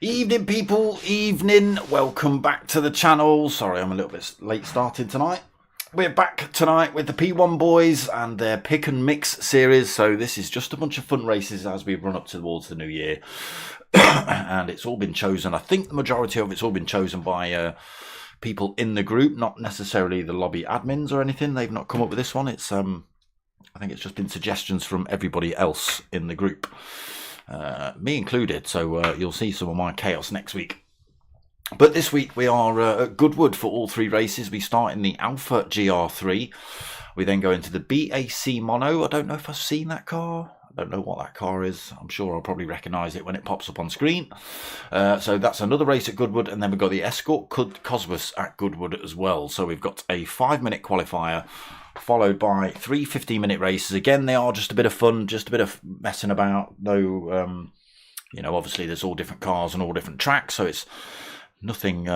Evening people, evening, welcome back to the channel. Sorry I'm a little bit late starting tonight. We're back tonight with the P1 boys and their pick and mix series. So this is just a bunch of fun races as we run up towards the new year. And it's all been chosen, I think the majority of it's all been chosen by people in the group, not necessarily the lobby admins or anything. They've not come up with this one. It's I think it's just been suggestions from everybody else in the group. Me included, so you'll see some of my chaos next week. But this week we are at Goodwood for all three races. We start in the Alpha GR3. We then go into the BAC Mono. I don't know if I've seen that car. I don't know what that car is. I'm sure I'll probably recognise it when it pops up on screen. So that's another race at Goodwood. And then we've got the Escort Cosworth at Goodwood as well. So we've got a 5-minute qualifier, followed by 3 15-minute races. Again, they are just a bit of fun, just a bit of messing about. No, you know, obviously there's all different cars and all different tracks, so it's nothing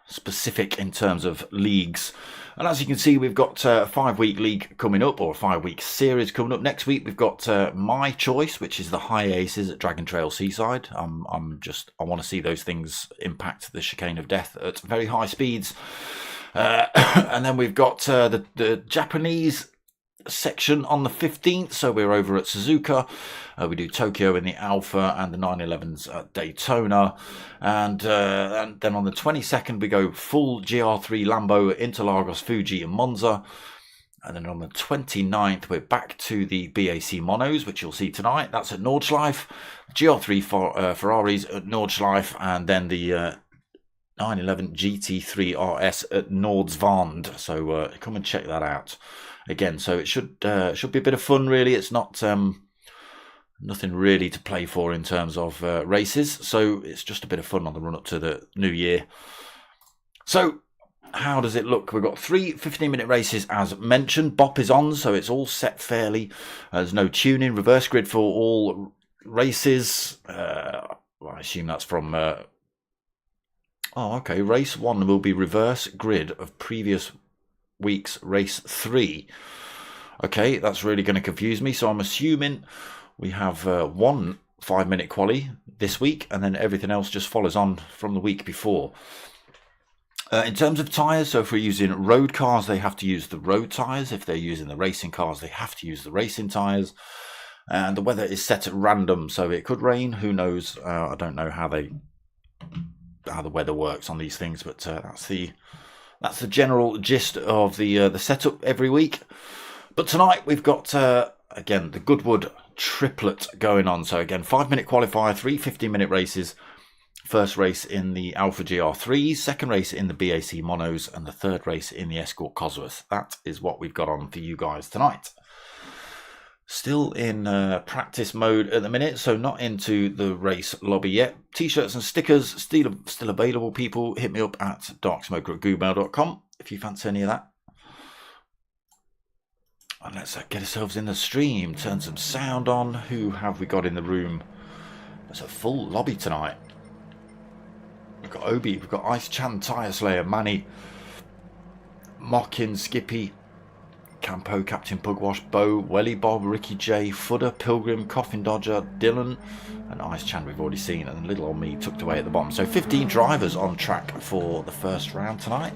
specific in terms of leagues. And as you can see, we've got a 5-week league coming up, or a 5-week series coming up. Next week, we've got my choice, which is the high aces at Dragon Trail Seaside. I want to see those things impact the chicane of death at very high speeds. And then we've got the Japanese section on the 15th, so we're over at Suzuka. We do Tokyo in the Alpha and the 911s at Daytona, and then on the 22nd we go full GR3 Lambo, Interlagos, Fuji and Monza. And then on the 29th we're back to the BAC Monos, which you'll see tonight. That's at Nordschleife. GR3 Ferraris at Nordschleife, and then the 911 GT3 RS at Nordsvand. So come and check that out again. So it should be a bit of fun, really. It's not nothing really to play for in terms of races, so it's just a bit of fun on the run up to the new year. So how does it look? We've got 3 15-minute races as mentioned. Bop is on, so it's all set fairly. There's no tuning. Reverse grid for all races. Well, I assume that's from oh, okay. Race 1 will be reverse grid of previous week's race 3. Okay, that's really going to confuse me. So I'm assuming we have 1 5-minute quali this week, and then everything else just follows on from the week before. In terms of tyres, so if we're using road cars, they have to use the road tyres. If they're using the racing cars, they have to use the racing tyres. And the weather is set at random, so it could rain. Who knows? I don't know how the weather works on these things, but that's the general gist of the setup every week. But tonight we've got again the Goodwood triplet going on. So again, 5-minute qualifier, 3 15-minute races. First race in the Alpha GR3, second race in the BAC Monos, and the third race in the Escort Cosworth. That is what we've got on for you guys tonight. Still in practice mode at the minute, so not into the race lobby yet. T-shirts and stickers still available, people. Hit me up at darksmoker@gmail.com if you fancy any of that. And let's get ourselves in the stream, turn some sound on. Who have we got in the room? There's a full lobby tonight. We've got Obi, we've got Ice Chan, Tyre Slayer, Manny, Mockin, Skippy, Campo, Captain Pugwash, Bo, Welly Bob, Ricky J, Fudder, Pilgrim, Coffin Dodger, Dylan, and Ice Chan we've already seen, and little old me tucked away at the bottom. So 15 drivers on track for the first round tonight.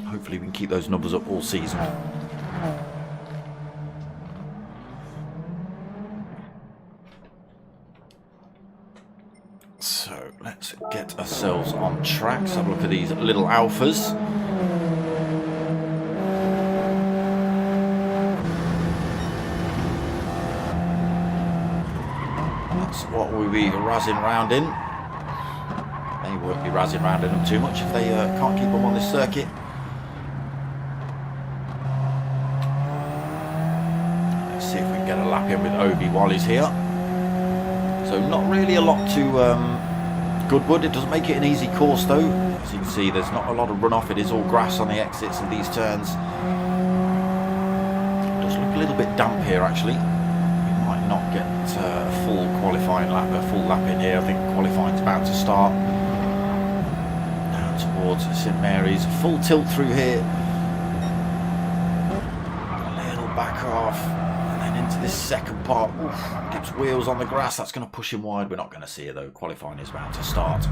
Hopefully we can keep those numbers up all season. So let's get ourselves on track. Let's have a look at these little alphas. what we'll be razzing around in. They won't be razzing around in them too much if they can't keep them on this circuit. Let's see if we can get a lap in with Obi while he's here. So not really a lot to Goodwood. It doesn't make it an easy course though. As you can see, there's not a lot of runoff. It is all grass on the exits of these turns. It does look a little bit damp here actually. We might not get a full qualifying lap, a full lap in here. I think qualifying's about to start. Down towards St Mary's. Full tilt through here. A little back off. Into this second part. Oof, Gibbs wheels on the grass. That's going to push him wide. We're not going to see it though. Qualifying is about to start.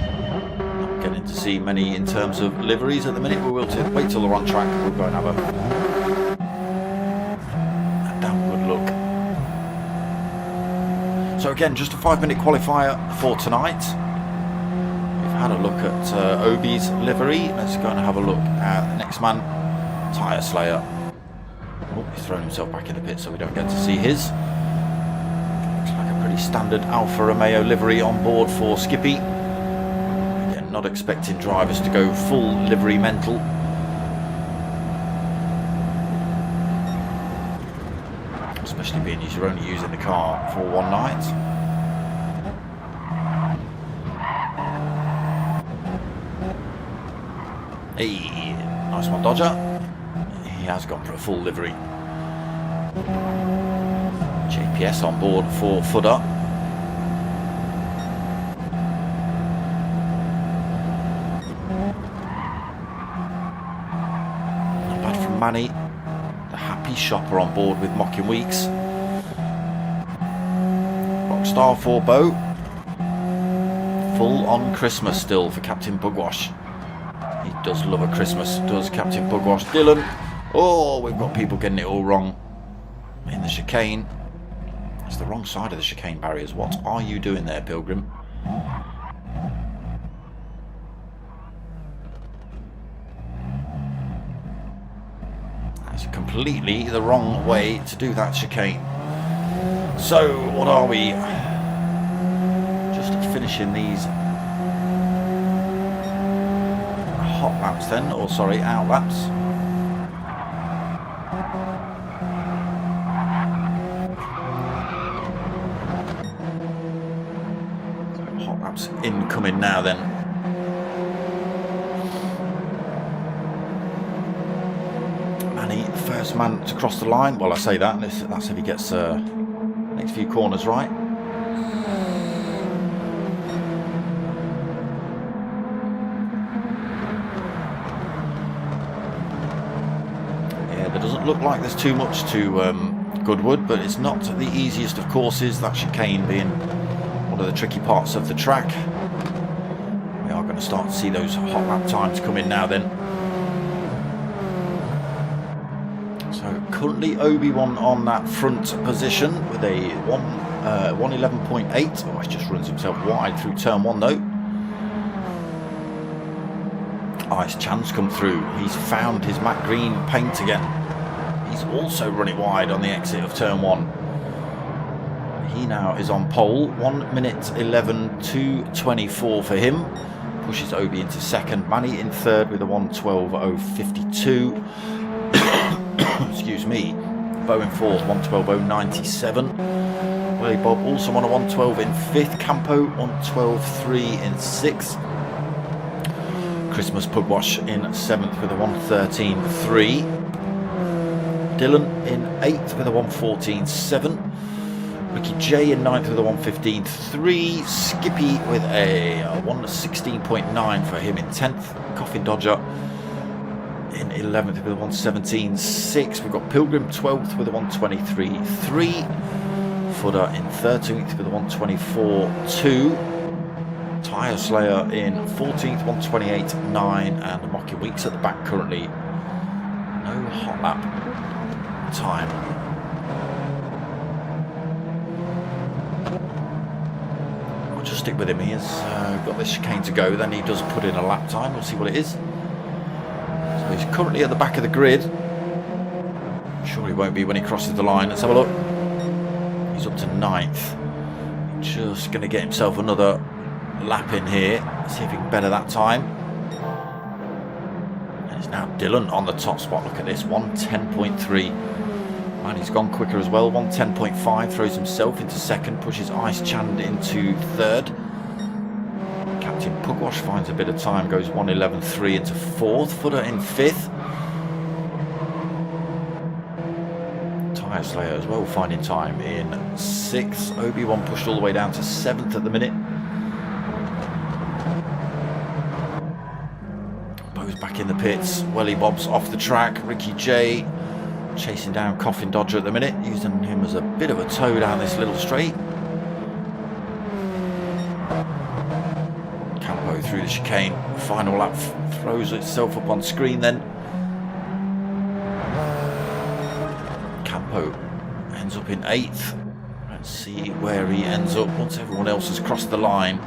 Not getting to see many in terms of liveries at the minute. We will wait till they're on track. We'll go and have a damn good look. So again, just a 5-minute qualifier for tonight. Had a look at Obi's livery. Let's go and have a look at the next man, Tyre Slayer. Oh, he's thrown himself back in the pit so we don't get to see his. Looks like a pretty standard Alfa Romeo livery on board for Skippy. Again, not expecting drivers to go full livery mental. Especially being you're only using the car for one night. Hey, nice one, Dodger. He has gone for a full livery. JPS on board for Footer. Not bad from Manny. The happy shopper on board with Mocking Weeks. Rockstar for Bo. Full on Christmas still for Captain Bugwash. He does love a Christmas, does Captain Bugwash. Dylan. Oh, we've got people getting it all wrong in the chicane. It's the wrong side of the chicane barriers. What are you doing there, Pilgrim? That's completely the wrong way to do that chicane. So, what are we? Just finishing these hot laps then, or sorry, out laps. So hot laps incoming now then. Manny, first man to cross the line. Well, I say that, that's if he gets next few corners right. Look like there's too much to Goodwood, but it's not the easiest of courses, that chicane being one of the tricky parts of the track. We are going to start to see those hot lap times come in now then. So currently Obi-Wan on that front position with a 111.8. Oh, he just runs himself wide through turn 1 though. Oh, it's Chan's come through. He's found his matte green paint again. He's also running wide on the exit of turn 1. He now is on pole. 1 minute 11.224 for him. Pushes Obi into second. Manny in third with a 112.052. Excuse me. Bo in fourth, 112.097. Willie Bob also on a 112 in fifth. Campo 112.3 in sixth. Christmas Pugwash in seventh with a 113.3. Dylan in 8th with a 114.7. Ricky J in 9th with a 115.3. Skippy with a 116.9 for him in 10th. Coffin Dodger in 11th with a 117.6. We've got Pilgrim 12th with a 123.3. Footer in 13th with a 124.2. Tyre Slayer in 14th, 128.9. And Mocking Weeks at the back currently. No hot lap time. We'll just stick with him. He has got this chicane to go, then he does put in a lap time. We'll see what it is. So he's currently at the back of the grid. Sure he won't be when he crosses the line. Let's have a look. He's up to 9th. Just going to get himself another lap in here. See if he can better that time. And it's now Dylan on the top spot. Look at this, 1:10.3. And he's gone quicker as well, 1:10.5. Throws himself into 2nd, pushes Ice Chand into 3rd. Captain Pugwash finds a bit of time, goes 1:11.3 into 4th. Footer in 5th. Tyre Slayer as well finding time in 6th. Obi-Wan pushed all the way down to 7th at the minute. Bo's back in the pits. Welly Bob's off the track. Ricky J chasing down Coffin Dodger at the minute, using him as a bit of a tow down this little straight. Campo through the chicane. Final lap throws itself up on screen then. Campo ends up in 8th. Let's see where he ends up once everyone else has crossed the line.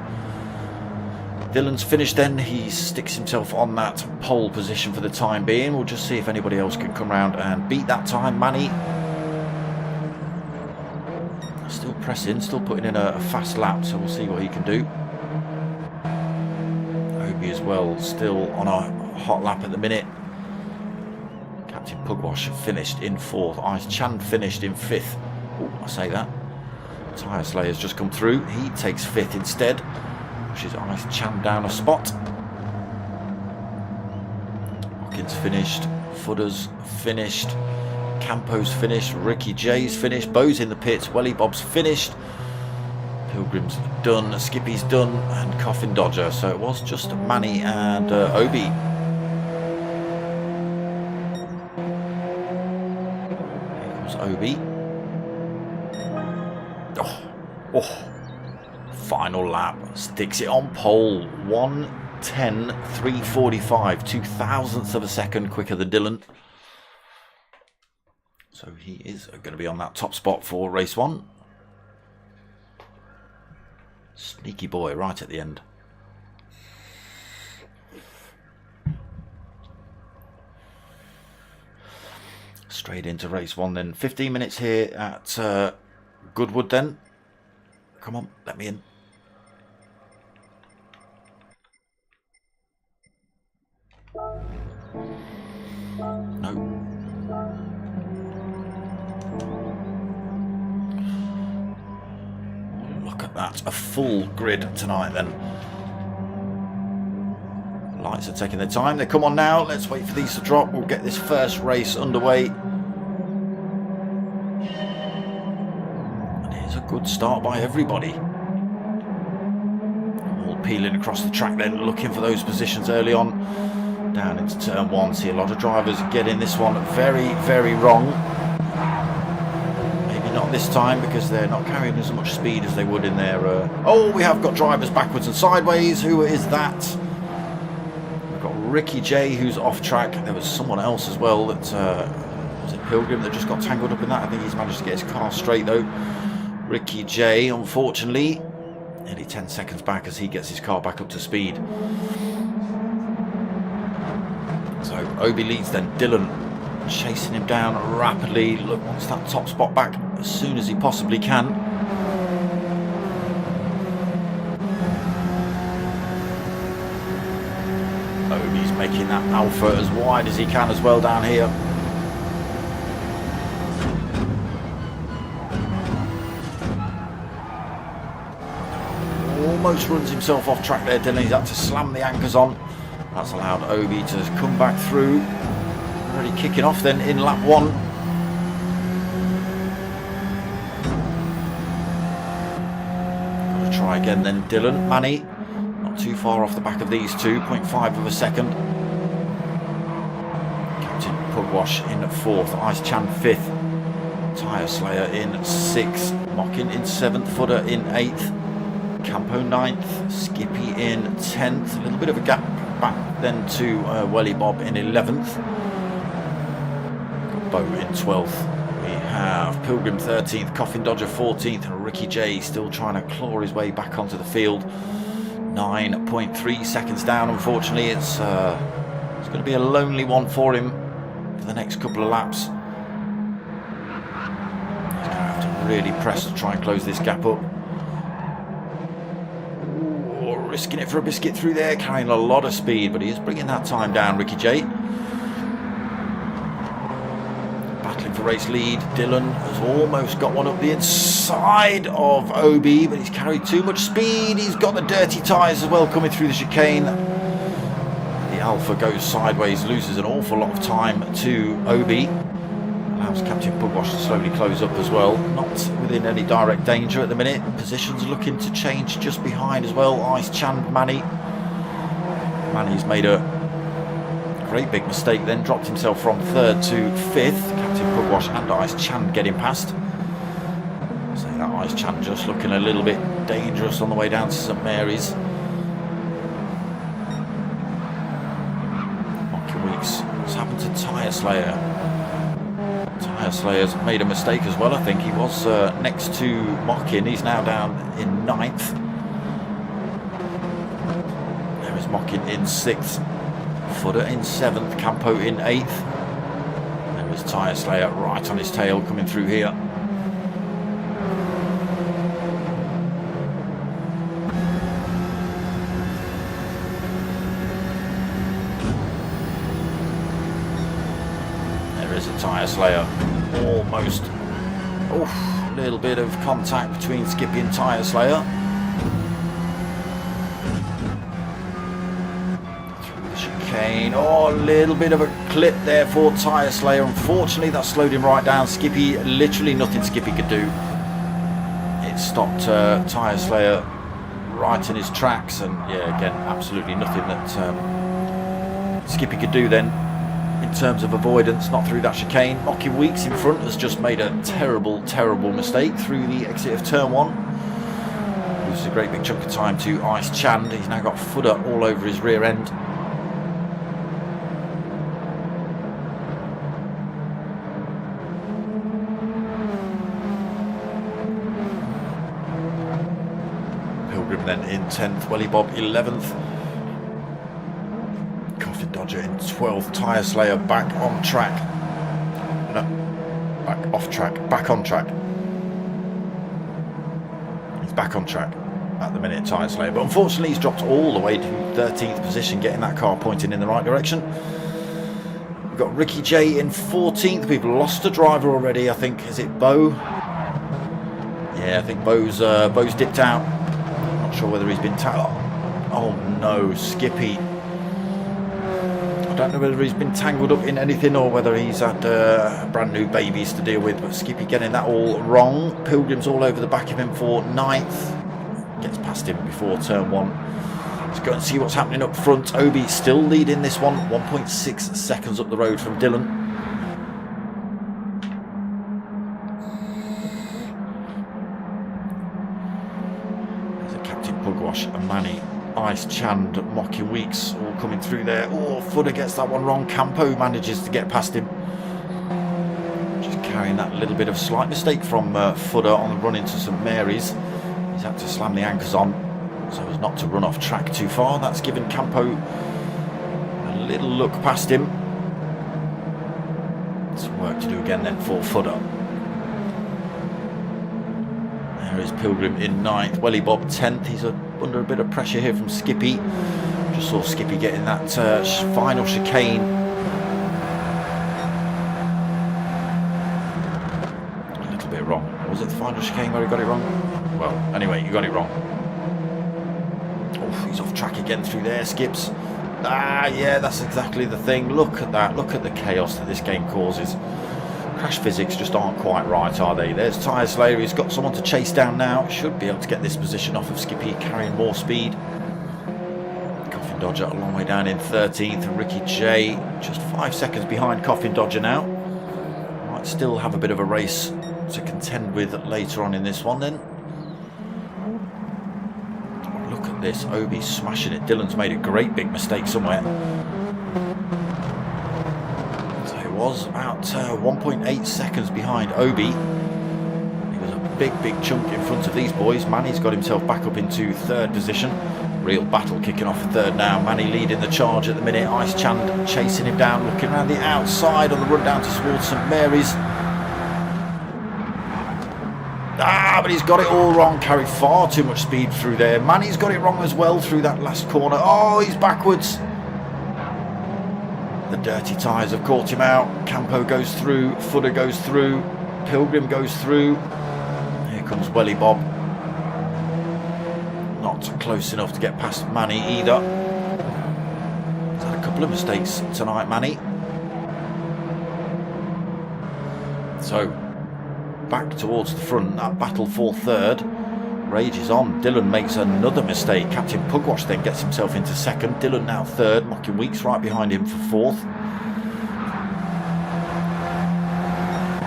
Dylan's finished then. He sticks himself on that pole position for the time being. We'll just see if anybody else can come round and beat that time. Manny still pressing, still putting in a fast lap, so we'll see what he can do. Obi as well, still on a hot lap at the minute. Captain Pugwash finished in 4th. Ice Chand finished in 5th. Oh, I say that. Tyre Slayer's just come through. He takes 5th instead. Pushes Ice Chand down a spot. Hawkins finished. Footer's finished. Campo's finished. Ricky J's finished. Bo's in the pits. Welly Bob's finished. Pilgrim's done. Skippy's done. And Coffin Dodger. So it was just Manny and Obi. Here comes Obi. Oh. Final lap, sticks it on pole, 1:10.345, 2/1000ths of a second quicker than Dylan. So he is going to be on that top spot for race 1. Sneaky boy right at the end. Straight into race 1 then. 15 minutes here at Goodwood then. Come on, let me in. No. Look at that. A full grid tonight then. Lights are taking their time. They come on now. Let's wait for these to drop. We'll get this first race underway. And here's a good start by everybody. All peeling across the track then, looking for those positions early on. Down into turn 1, see a lot of drivers getting this one very, very wrong. Maybe not this time because they're not carrying as much speed as they would in their... Oh, we have got drivers backwards and sideways. Who is that? We've got Ricky J who's off track. There was someone else as well that... was it Pilgrim that just got tangled up in that? I think he's managed to get his car straight though. Ricky J, unfortunately, nearly 10 seconds back as he gets his car back up to speed. So Obi leads then. Dylan chasing him down rapidly. Look, wants that top spot back as soon as he possibly can. Obi's making that Alpha as wide as he can as well down here. Almost runs himself off track there, Dylan. He's had to slam the anchors on. That's allowed Obi to come back through. Already kicking off then in lap 1. Got to try again then Dylan. Manny, not too far off the back of these two, 0.5 of a second. Captain Pugwash in 4th, Ice Chand 5th. Tyre Slayer in 6th, Mockin in 7th, Footer in 8th. Campo 9th, Skippy in 10th. A little bit of a gap back then to Welly Bob in 11th. Bo in 12th. We have Pilgrim 13th, Coffin Dodger 14th, and Ricky J still trying to claw his way back onto the field. 9.3 seconds down. Unfortunately, it's It's going to be a lonely one for him for the next couple of laps. He's going to have to really press to try and close this gap up. Ooh, risking it for a biscuit through there, carrying a lot of speed, but he is bringing that time down, Ricky J. Battling for race lead. Dylan has almost got one up the inside of Obi, but he's carried too much speed. He's got the dirty tyres as well coming through the chicane. The Alpha goes sideways, loses an awful lot of time to Obi. Allows Captain Pugwash to slowly close up as well. Not within any direct danger at the minute. Positions looking to change just behind as well. Ice Chan, Manny. Manny's made a great big mistake then, dropped himself from 3rd to 5th. Captain Pugwash and Ice Chan getting past. So that Ice Chan just looking a little bit dangerous on the way down to St Mary's. What's happened to Tyre Slayer? Tyre Slayer's made a mistake as well, I think. He was next to Mockin. He's now down in 9th. There is Mockin in 6th. Footer in 7th. Campo in 8th. There is Tyre Slayer right on his tail coming through here. Tyre Slayer almost. A little bit of contact between Skippy and Tyre Slayer. Through the chicane. A little bit of a clip there for Tyre Slayer. Unfortunately, that slowed him right down. Skippy, literally nothing Skippy could do. It stopped Tyre Slayer right in his tracks, and yeah, again, absolutely nothing that Skippy could do then. In terms of avoidance, not through that chicane. Mocking Weeks in front has just made a terrible, terrible mistake through the exit of turn 1. Loses a great big chunk of time to Ice Chand. He's now got footer all over his rear end. Pilgrim then in 10th. Welly Bob 11th. Dodger in 12th. Tyre Slayer back on track. No, back off track. Back on track. He's back on track at the minute, Tyre Slayer. But unfortunately, he's dropped all the way to 13th position, getting that car pointing in the right direction. We've got Ricky J in 14th. We've lost a driver already, I think. Is it Bo? Yeah, I think Bo's dipped out. Not sure whether he's been tangled. Oh no, Skippy. I don't know whether he's been tangled up in anything or whether he's had brand new babies to deal with, but Skippy getting that all wrong. Pilgrim's all over the back of him for 9th. Gets past him before turn 1. Let's go and see what's happening up front. Obi still leading this one, 1.6 seconds up the road from Dylan. There's a Captain Pugwash and Manny. Ice Chand, Mocking Weeks all coming through there. Footer gets that one wrong. Campo manages to get past him. Just carrying that little bit of slight mistake from Footer on the run into St Mary's. He's had to slam the anchors on so as not to run off track too far. That's given Campo a little look past him. Some work to do again then for Footer. There is Pilgrim in 9th. Welly Bob 10th. He's under a bit of pressure here from Skippy. Just saw Skippy getting that final chicane. A little bit wrong. Was it the final chicane where he got it wrong? Well, anyway, you got it wrong. He's off track again through there, Skips. Yeah, that's exactly the thing. Look at that. Look at the chaos that this game causes. Crash physics just aren't quite right, are they? There's Tyre Slayer. He's got someone to chase down now. Should be able to get this position off of Skippy, carrying more speed. Coffin Dodger a long way down in 13th. And Ricky J just 5 seconds behind Coffin Dodger now. Might still have a bit of a race to contend with later on in this one then. Look at this. Obi smashing it. Dylan's made a great big mistake somewhere. Was about 1.8 seconds behind Obi. He was a big chunk in front of these boys. Manny's got himself back up into 3rd position. Real battle kicking off the third now. Manny leading the charge at the minute. Ice Chand chasing him down, looking around the outside on the run down towards St Mary's. But he's got it all wrong. Carried far too much speed through there. Manny's got it wrong as well through that last corner. Oh, he's backwards. The dirty tyres have caught him out. Campo goes through. Footer goes through. Pilgrim goes through. Here comes Welly Bob. Not close enough to get past Manny either. He's had a couple of mistakes tonight, Manny. So, back towards the front, that battle for third rages on. Dylan makes another mistake. Captain Pugwash then gets himself into second. Dylan now third. Mocking Weeks right behind him for fourth.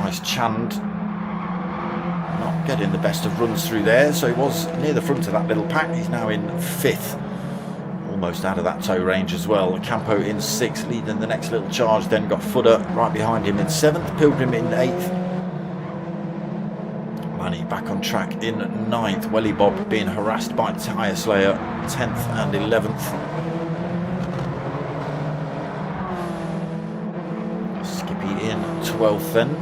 Ice Chand not getting the best of runs through there, so he was near the front of that little pack. He's now in fifth, almost out of that tow range as well. Campo in sixth, leading the next little charge. Then got Footer right behind him in seventh. Pilgrim in eighth. Manny back on track in ninth. Welly Bob being harassed by Tyre Slayer 10th and 11th. Skippy in 12th then,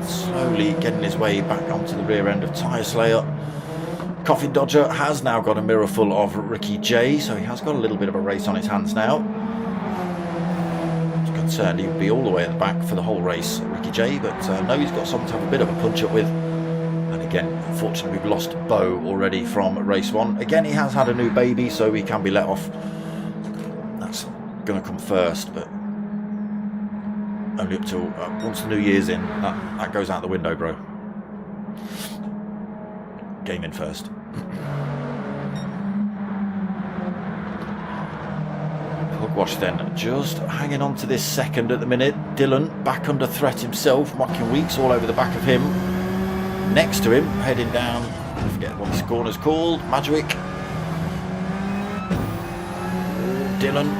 slowly getting his way back onto the rear end of Tyre Slayer. Coffin Dodger has now got a mirror full of Ricky J, so he has got a little bit of a race on his hands now. He's concerned he would be all the way at the back for the whole race, Ricky J, but no, he's got something to have a bit of a punch up with. Again, unfortunately, we've lost Bo already from race one. Again, he has had a new baby, so he can be let off. That's going to come first, but only up till once the new year's in. That goes out the window, bro. Game in first. Pugwash then just hanging on to this second at the minute. Dylan back under threat himself. Mocking Weeks all over the back of him. Next to him, heading down, I forget what this corner's called, Madgewick. Dylan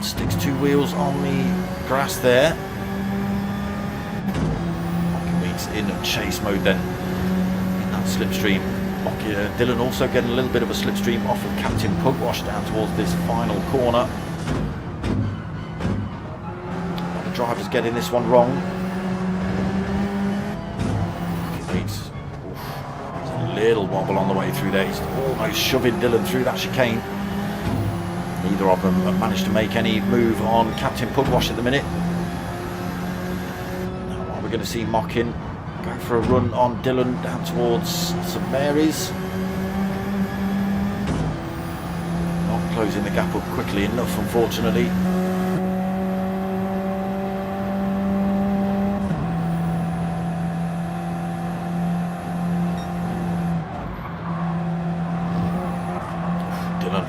sticks two wheels on the grass there. Mocking Weeks in chase mode then, in that slipstream. Dylan also getting a little bit of a slipstream off of Captain Pugwash down towards this final corner. The driver's getting this one wrong. Weeks. Little wobble on the way through there. He's almost shoving Dylan through that chicane. Neither of them have managed to make any move on Captain Pugwash at the minute. Now we're going to see Mockin go for a run on Dylan down towards St Mary's. Not closing the gap up quickly enough, unfortunately.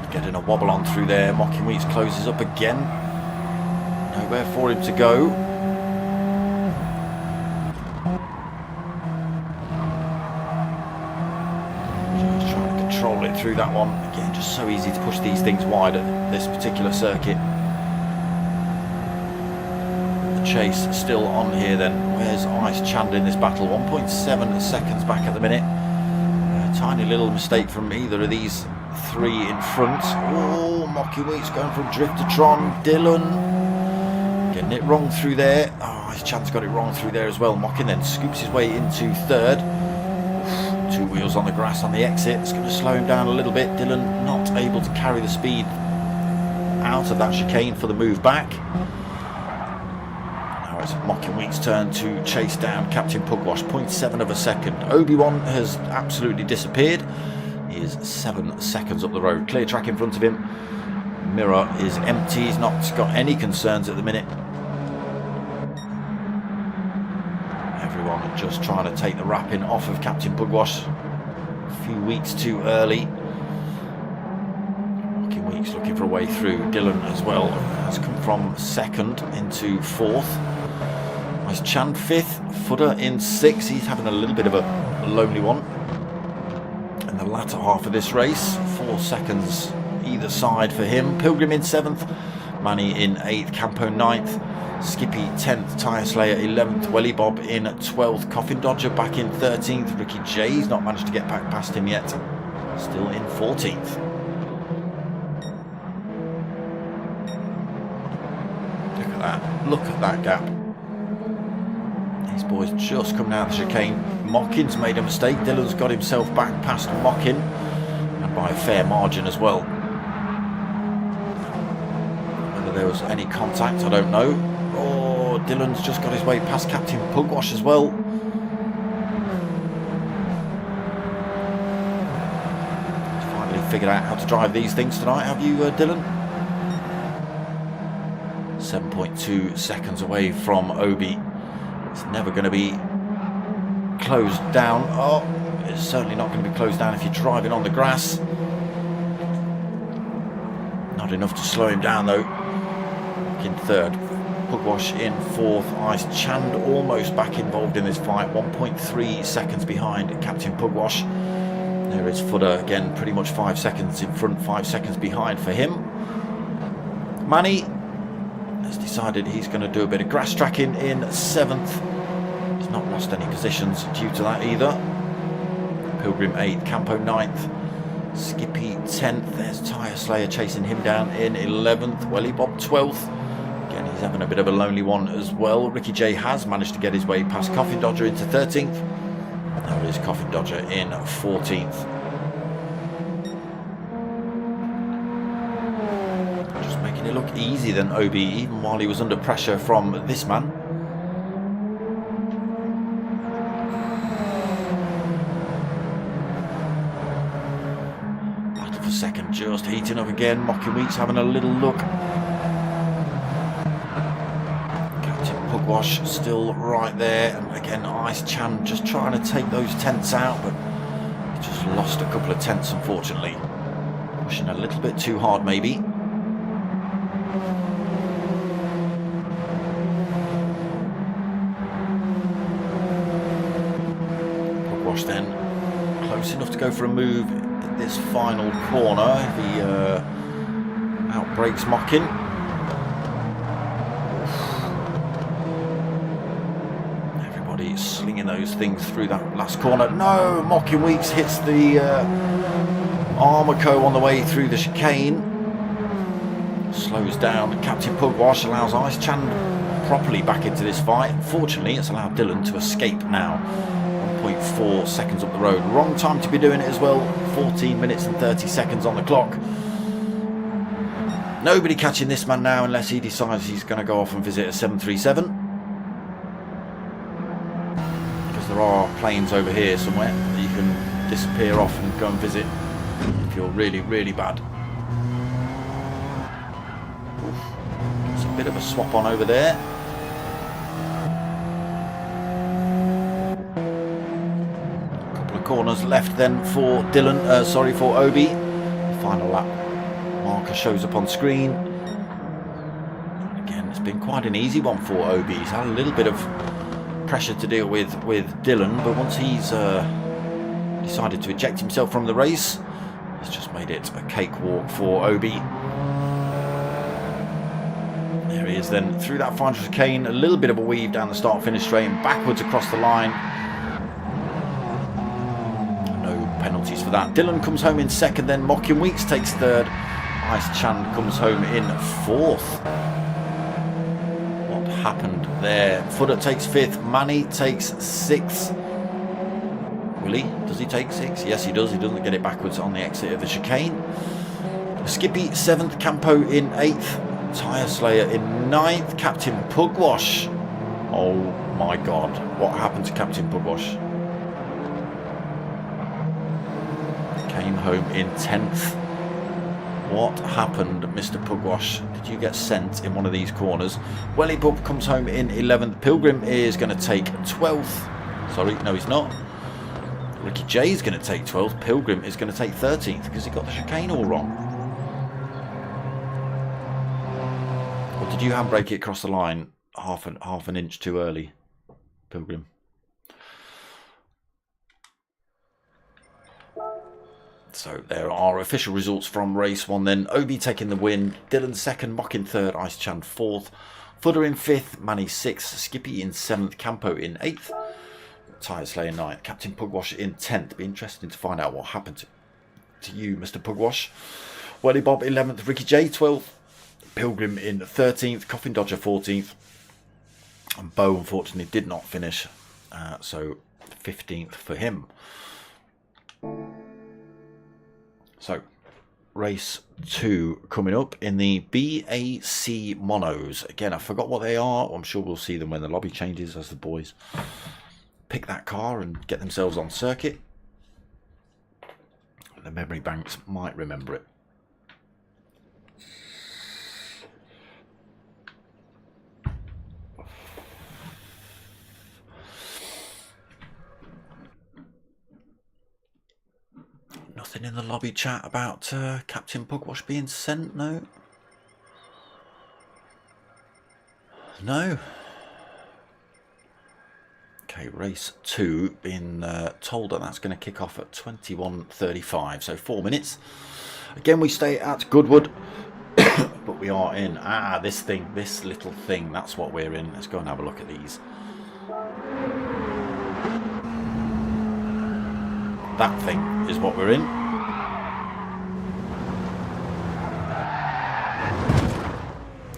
Getting a wobble on through there. Mocking Weeks closes up again. Nowhere for him to go. Just trying to control it through that one. Again, just so easy to push these things wide at this particular circuit. The chase still on here then. Where's Ice Chand in this battle? 1.7 seconds back at the minute. A tiny little mistake from either of these three in front. Oh, Mocking Weeks going from Driftertron. Dylan getting it wrong through there. Oh, Ice Chand's got it wrong through there as well. Mocking then scoops his way into third. Two wheels on the grass on the exit. It's going to slow him down a little bit. Dylan not able to carry the speed out of that chicane for the move back. Now it's Mocking Weeks' turn to chase down Captain Pugwash. 0.7 of a second. Obi-Wan has absolutely disappeared. He is 7 seconds up the road. Clear track in front of him. Mirror is empty. He's not got any concerns at the minute. Everyone just trying to take the wrapping off of Captain Pugwash. A few weeks too early. Mocking Weeks looking for a way through. Dylan as well has come from second into fourth. Ice Chand fifth. Footer in sixth. He's having a little bit of a lonely one in the latter half of this race. 4 seconds either side for him. Pilgrim in 7th, Manny in 8th, Campo 9th, Skippy 10th, Tyre Slayer 11th, Welly Bob in 12th, Coffin Dodger back in 13th, Ricky J's not managed to get back past him yet, still in 14th. at that. Look at that gap. These boys just coming out of the chicane. Mockin's made a mistake. Dylan's got himself back past Mockin, and by a fair margin as well. Whether there was any contact, I don't know. Oh, Dylan's just got his way past Captain Pugwash as well. Finally figured out how to drive these things tonight, have you, Dylan? 7.2 seconds away from Obi. It's never going to be closed down. Oh, it's certainly not going to be closed down if you're driving on the grass. Not enough to slow him down though. In third, Pugwash in fourth. Ice Chand almost back involved in this fight. 1.3 seconds behind Captain Pugwash. There is Footer again, pretty much 5 seconds in front, 5 seconds behind for him. Manny has decided he's going to do a bit of grass tracking in seventh. He's not lost any positions due to that either. Pilgrim 8th, Campo 9th, Skippy 10th. There's Tyre Slayer chasing him down in 11th. Welly Bob 12th. Again, he's having a bit of a lonely one as well. Ricky J has managed to get his way past Coffin Dodger into 13th. There is Coffin Dodger in 14th. It looked easy than Obi, even while he was under pressure from this man. Battle for second, just heating up again. Mocking Weeks having a little look. Captain Pugwash still right there, and again Ice Chan just trying to take those tents out, but he just lost a couple of tents unfortunately. Pushing a little bit too hard maybe. Then close enough to go for a move at this final corner. He outbrakes Mockin. Everybody slinging those things through that last corner. No, Mockin Weeks hits the Armaco on the way through the chicane. Slows down Captain Pugwash, allows Ice Chan properly back into this fight. Unfortunately, it's allowed Dylan to escape now. 1.4 seconds up the road. Wrong time to be doing it as well. 14 minutes and 30 seconds on the clock. Nobody catching this man now unless he decides he's going to go off and visit a 737. Because there are planes over here somewhere that you can disappear off and go and visit if you're really, really bad. It's a bit of a swap on over there. Corners left then for Dylan, for Obi. The final lap marker shows up on screen. Again, it's been quite an easy one for Obi. He's had a little bit of pressure to deal with Dylan, but once he's decided to eject himself from the race, he's just made it a cakewalk for Obi. There he is then through that final chicane, a little bit of a weave down the start-finish straight and backwards across the line. Penalties for that. Dylan comes home in second, then Mocking Weeks takes third. Ice Chan comes home in fourth. What happened there? Footer takes fifth. Manny takes sixth. Will he? Does he take sixth? Yes, he does. He doesn't get it backwards on the exit of the chicane. Skippy seventh. Campo in eighth. Tyre Slayer in ninth. Captain Pugwash. Oh my God. What happened to Captain Pugwash? Came home in 10th. What happened, Mr. Pugwash? Did you get sent in one of these corners? Welly Bub comes home in 11th. Pilgrim is going to take 12th. Sorry, no he's not. Ricky J is going to take 12th. Pilgrim is going to take 13th because he got the chicane all wrong. Or did you handbrake it across the line half an inch too early, Pilgrim? So there are official results from race one then. Obi taking the win, Dylan second, Mockin third, Ice Chan fourth, Footer in fifth, Manny sixth, Skippy in seventh, Campo in eighth, Tyre Slayer ninth, Captain Pugwash in 10th. Be interesting to find out what happened to you, Mr. Pugwash. Welly Bob 11th, Ricky J 12th, Pilgrim in 13th, Coffin Dodger 14th, and Bo unfortunately did not finish, so 15th for him. So race 2 coming up in the BAC monos. Again, I forgot what they are. I'm sure we'll see them when the lobby changes as the boys pick that car and get themselves on circuit. The memory banks might remember it. Nothing in the lobby chat about Captain Pugwash being sent, no? No? Okay, race 2 being told that that's going to kick off at 21:35, so 4 minutes. Again, we stay at Goodwood, but we are in, this thing, this little thing, that's what we're in. Let's go and have a look at these. That thing is what we're in.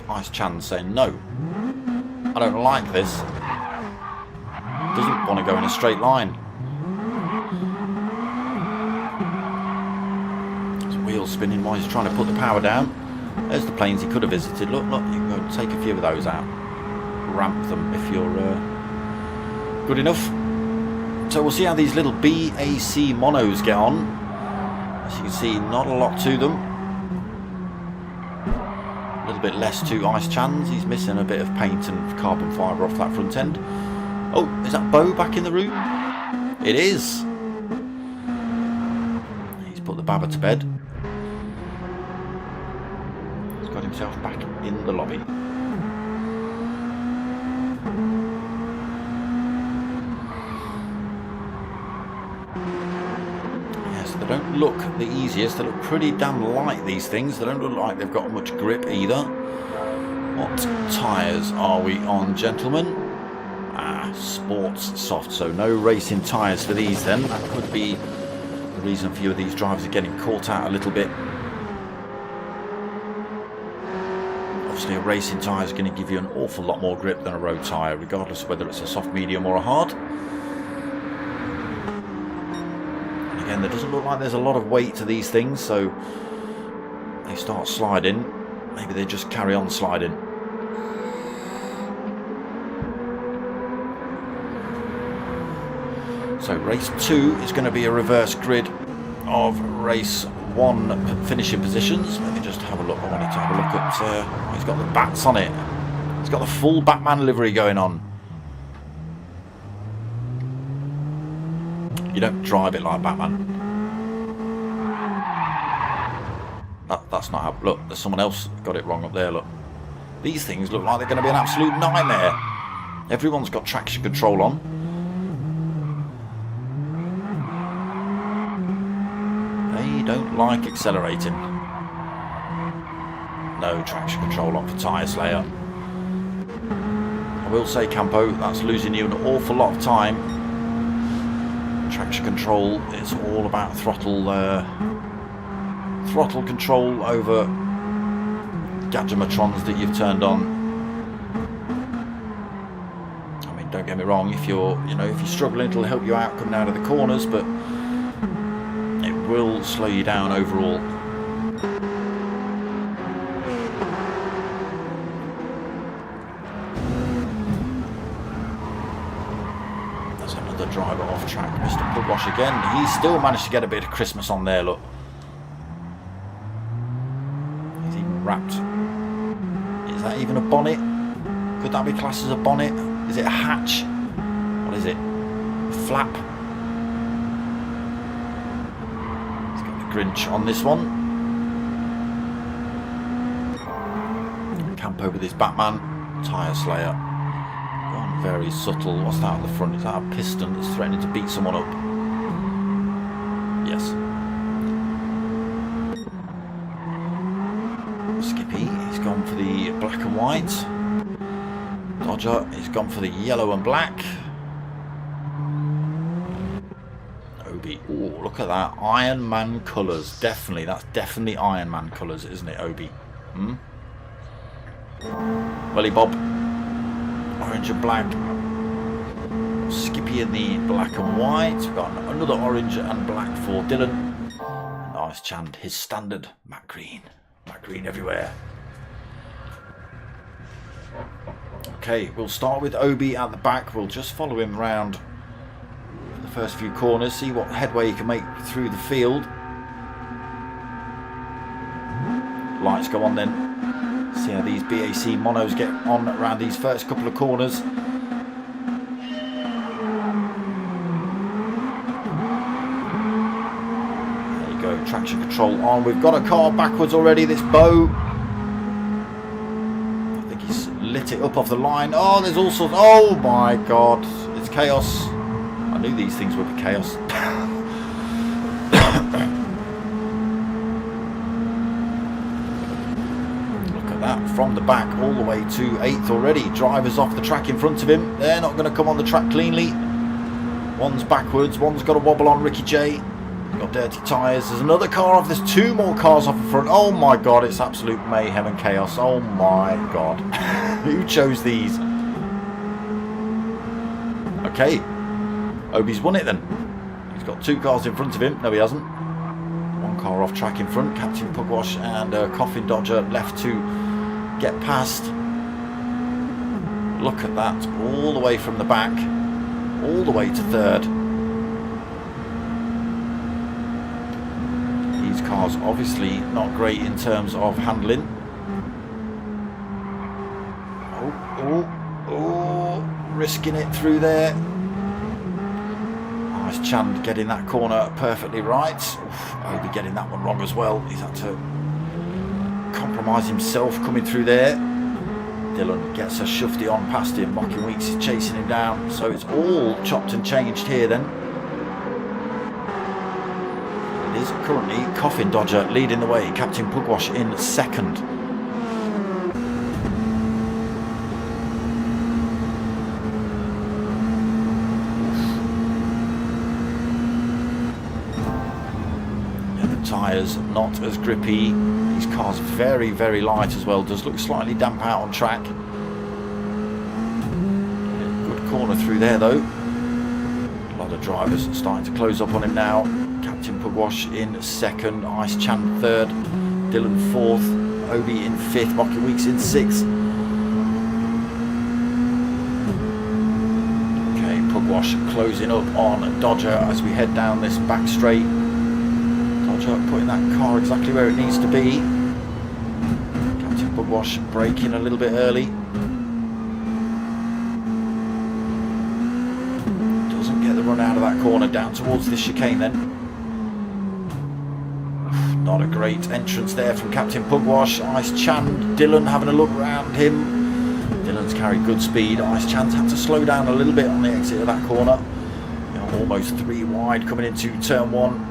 Ice Chan saying no. I don't like this. Doesn't want to go in a straight line. His wheels spinning while he's trying to put the power down. There's the planes he could have visited. Look, look, you can go and take a few of those out. Ramp them if you're good enough. So we'll see how these little BAC monos get on. As you can see, not a lot to them. A little bit less to Ice Chan's. He's missing a bit of paint and carbon fibre off that front end. Oh, is that Bo back in the room? It is. He's put the Baba to bed. He's got himself back in the lobby. They don't look the easiest. They look pretty damn light, these things. They don't look like they've got much grip either. What tyres are we on, gentlemen? Sports soft, so no racing tyres for these then. That could be the reason a few of these drivers are getting caught out a little bit. Obviously a racing tyre is going to give you an awful lot more grip than a road tyre, regardless of whether it's a soft, medium or a hard. Again, there doesn't look like there's a lot of weight to these things, so they start sliding. Maybe they just carry on sliding. So race 2 is going to be a reverse grid of race 1 finishing positions. Let me just have a look. I wanted to have a look at... he's got the bats on it. He's got the full Batman livery going on. You don't drive it like Batman. That's not how... Look, there's someone else got it wrong up there, look. These things look like they're going to be an absolute nightmare. Everyone's got traction control on. They don't like accelerating. No traction control on for Tyre Slayer. I will say, Campo, that's losing you an awful lot of time. Traction control, it's all about throttle control over Gadgematrons that you've turned on. I mean, don't get me wrong, if you're struggling, it'll help you out coming out of the corners, but it will slow you down overall. That's another driver off track, Mr. Pugwash again. He's still managed to get a bit of Christmas on there, look. He's even wrapped. Is that even a bonnet? Could that be classed as a bonnet? Is it a hatch? What is it? A flap? He's got the Grinch on this one. Campo with his Batman. Tyre Slayer. Gone very subtle. What's that on the front? Is that a piston that's threatening to beat someone up? Yes. Skippy, he's gone for the black and white. Dodger, he's gone for the yellow and black. Obi, oh, look at that. Iron Man colours. Definitely, that's definitely Iron Man colours, isn't it, Obi? Welly Bob, orange and black. Skippy in the black and white. We've got another orange and black for Dylan. Nice Chand, his standard matte green. Matte green everywhere. Okay, we'll start with Obi at the back. We'll just follow him round for the first few corners, see what headway he can make through the field. Lights go on then. See how these BAC monos get on around these first couple of corners. There you go, traction control on. We've got a car backwards already, this Bo. I think he's lit it up off the line. Oh, there's all sorts. Oh my god, it's chaos. I knew these things would be chaos. From the back all the way to 8th already. Drivers off the track in front of him. They're not going to come on the track cleanly. One's backwards, one's got a wobble on Ricky J. Got dirty tyres. There's another car off. There's two more cars off the front. Oh my god, it's absolute mayhem and chaos. Oh my god. Who chose these? Okay. Obi's won it then. He's got two cars in front of him. No, he hasn't. One car off track in front. Captain Pugwash and Coffin Dodger left to get past. Look at that, all the way from the back, all the way to 3rd. These cars obviously not great in terms of handling. Oh, risking it through there. Nice Chand getting that corner perfectly right. Oof, I'll be getting that one wrong as well. He's had to compromise himself coming through there. Dylan gets a shufty on past him. Mocking Weeks is chasing him down. So it's all chopped and changed here then. It is currently Coffin Dodger leading the way. Captain Pugwash in 2nd. Tyres not as grippy. These cars very, very light as well. Does look slightly damp out on track. Good corner through there though. A lot of drivers starting to close up on him now. Captain Pugwash in 2nd. Ice Chand 3rd. Dylan 4th. Obi in 5th. Mocking Weeks in 6th. Okay, Pugwash closing up on Dodger as we head down this back straight. Putting that car exactly where it needs to be. Captain Pugwash braking a little bit early. Doesn't get the run out of that corner down towards this chicane then. Not a great entrance there from Captain Pugwash. Ice Chand, Dylan having a look around him. Dylan's carried good speed. Ice Chand's had to slow down a little bit on the exit of that corner. Almost 3 wide coming into turn 1.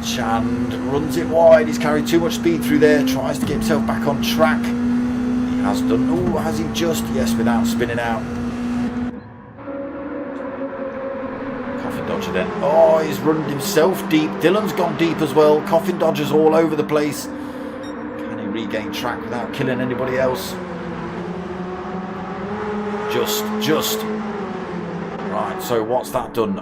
Chand runs it wide. He's carried too much speed through there. Tries to get himself back on track. He has done. Oh, has he just? Yes, without spinning out. Coffin Dodger then. Oh, he's run himself deep. Dylan's gone deep as well. Coffin Dodger's all over the place. Can he regain track without killing anybody else? Just. Right, so what's that done?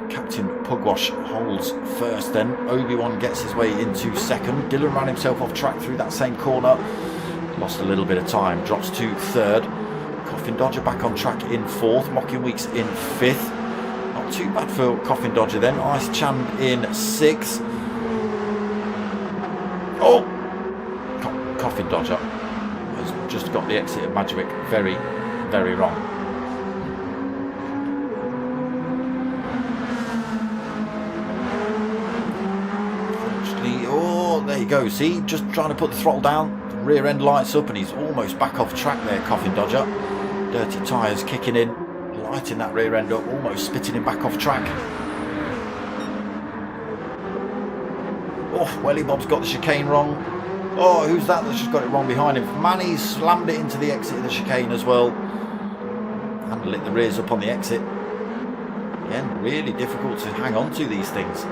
Captain Pugwash holds first then. Obi-Wan gets his way into 2nd. Dylan ran himself off track through that same corner. Lost a little bit of time. Drops to 3rd. Coffin Dodger back on track in 4th. Mocking Weeks in 5th. Not too bad for Coffin Dodger then. Ice Chand in 6th. Oh! Coffin Dodger has just got the exit of Magic very, very wrong. There you go, see, just trying to put the throttle down, the rear end lights up and he's almost back off track there, Coffin Dodger. Dirty tyres kicking in, lighting that rear end up, almost spitting him back off track. Oh, Welly Bob's got the chicane wrong. Oh, who's that that's just got it wrong behind him? Manny slammed it into the exit of the chicane as well. And lit the rears up on the exit. Again, really difficult to hang on to these things.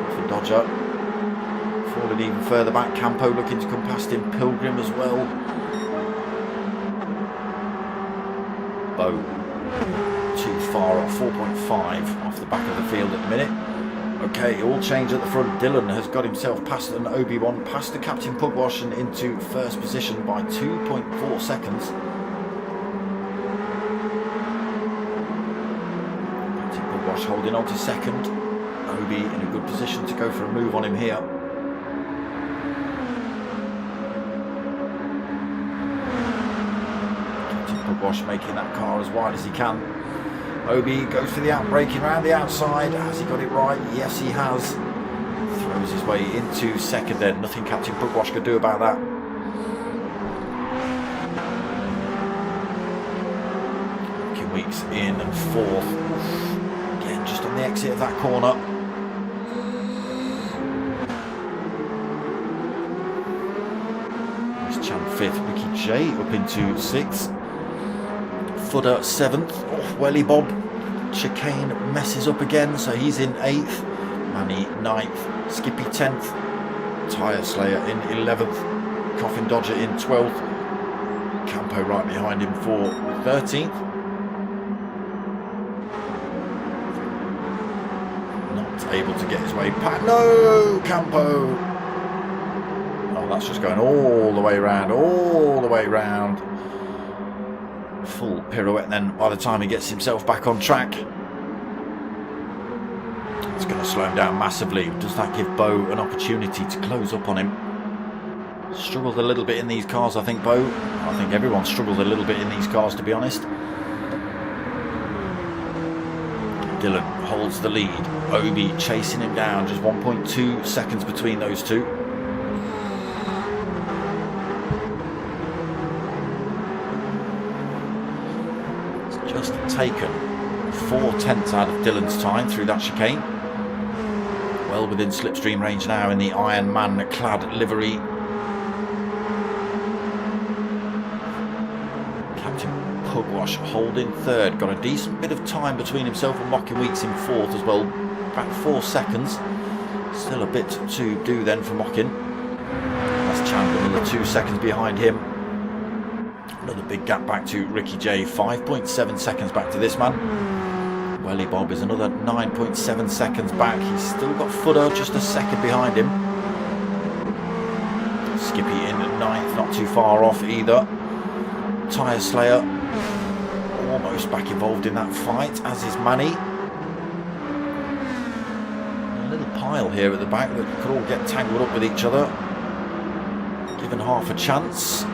Coffin Dodger Falling even further back. Campo looking to come past him. Pilgrim as well. Bow too far off. 4.5 off the back of the field at the minute. Okay, all change at the front. Dylan has got himself past an Obi-Wan, past the Captain Pugwash and into first position by 2.4 seconds. Captain Pugwash holding on to second. Obi in a good position to go for a move on him here. Captain Pugwash making that car as wide as he can. Obi goes for the outbraking around the outside. Has he got it right? Yes, he has. Throws his way into second then. Nothing Captain Pugwash could do about that. Looking Weeks in and fourth. Again, just on the exit of that corner. There's Chan fifth. Ricky J up into sixth. Footer seventh. Oh, Welly Bob. Chicane messes up again, so he's in 8th. Manny 9th. Skippy 10th. Tyre Slayer in 11th. Coffin Dodger in 12th. Campo right behind him for 13th. Not able to get his way past. No! Campo! Oh, that's just going all the way around, all the way around. Full pirouette then by the time he gets himself back on track. It's going to slow him down massively. Does that give Bo an opportunity to close up on him? Struggled a little bit in these cars, I think, Bo. I think everyone struggled a little bit in these cars, to be honest. Dylan holds the lead. Obi chasing him down. Just 1.2 seconds between those two. Just taken 4/10 out of Dylan's time through that chicane. Well within slipstream range now in the Iron Man clad livery. Captain Pugwash holding third. Got a decent bit of time between himself and Mocking Weeks in fourth as well. About 4 seconds. Still a bit to do then for Mocking. That's Chandler, another 2 seconds behind him. Another big gap back to Ricky J. 5.7 seconds back to this man. Welly Bob is another 9.7 seconds back. He's still got Footer just a second behind him. Skippy in at 9th, not too far off either. Tyre Slayer almost back involved in that fight, as is Manny. A little pile here at the back that could all get tangled up with each other. Given half a chance.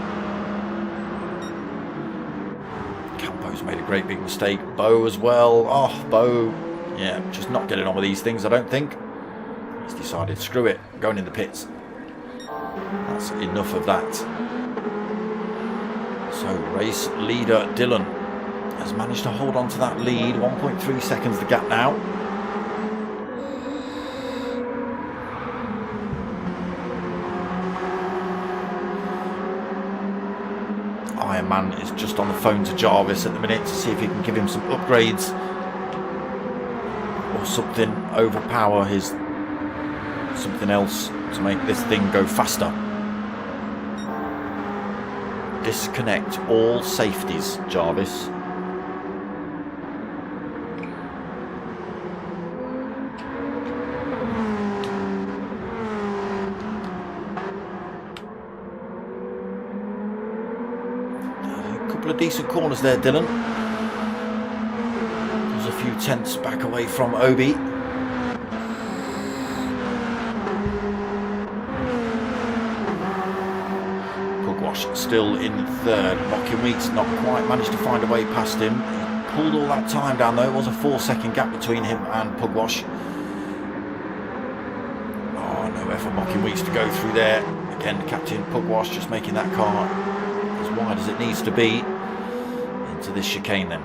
Made a great big mistake. Bo as well. Oh, Bo. Yeah, just not getting on with these things, I don't think. He's decided, screw it, going in the pits. That's enough of that. So, race leader Dylan has managed to hold on to that lead. 1.3 seconds the gap now. Iron Man is just on the phone to Jarvis at the minute to see if he can give him some upgrades or something, overpower his something else to make this thing go faster. Disconnect all safeties, Jarvis. Of decent corners there, Dylan. There's a few tenths back away from Obi. Pugwash still in third. Mocking Weeks not quite managed to find a way past him. He pulled all that time down though. It was a 4-second gap between him and Pugwash. Oh, no effort Mocking Weeks to go through there. Again, Captain Pugwash just making that car as wide as it needs to be. To this chicane then.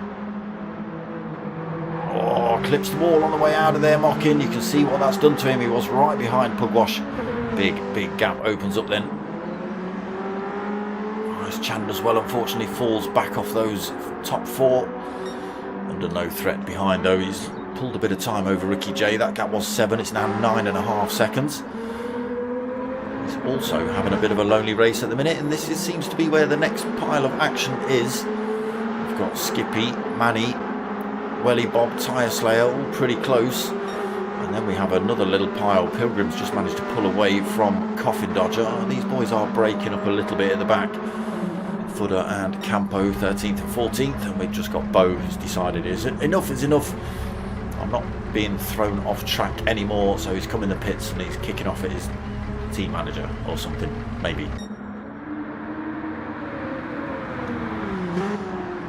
Oh, clips the wall on the way out of there, Mocking. You can see what that's done to him. He was right behind Pugwash. Big gap opens up then. Nice Chandler as well, unfortunately falls back off those top 4. Under no threat behind though. He's pulled a bit of time over Ricky J. That gap was 7, it's now 9.5 seconds. also having a bit of a lonely race at the minute, and seems to be where the next pile of action is. We've got Skippy, Manny, Welly Bob, Tyre Slayer, all pretty close. And then we have another little pile. Pilgrim's just managed to pull away from Coffin Dodger. These boys are breaking up a little bit at the back. Footer and Campo 13th and 14th, and we've just got Bo who's decided enough is enough. I'm not being thrown off track anymore, so he's come in the pits and he's kicking off at his team manager or something, maybe.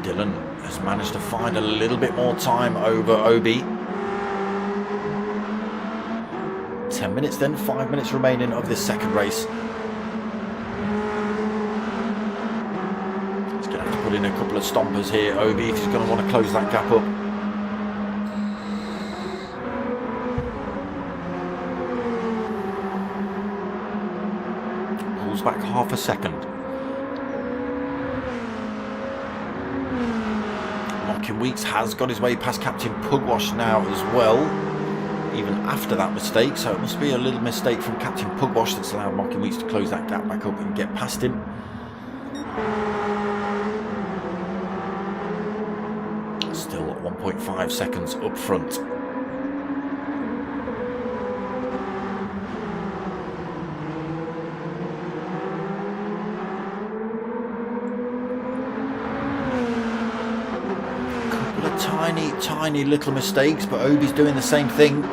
Dylan has managed to find a little bit more time over Obi. 10 minutes then, 5 minutes remaining of this second race. He's going to have to put in a couple of stompers here, Obi, if he's going to want to close that gap up. Pulls back half a second. Mocking Weeks has got his way past Captain Pugwash now as well, even after that mistake, so it must be a little mistake from Captain Pugwash that's allowed Mocking Weeks to close that gap back up and get past him. Still 1.5 seconds up front. Couple of tiny little mistakes, but Obi's doing the same thing.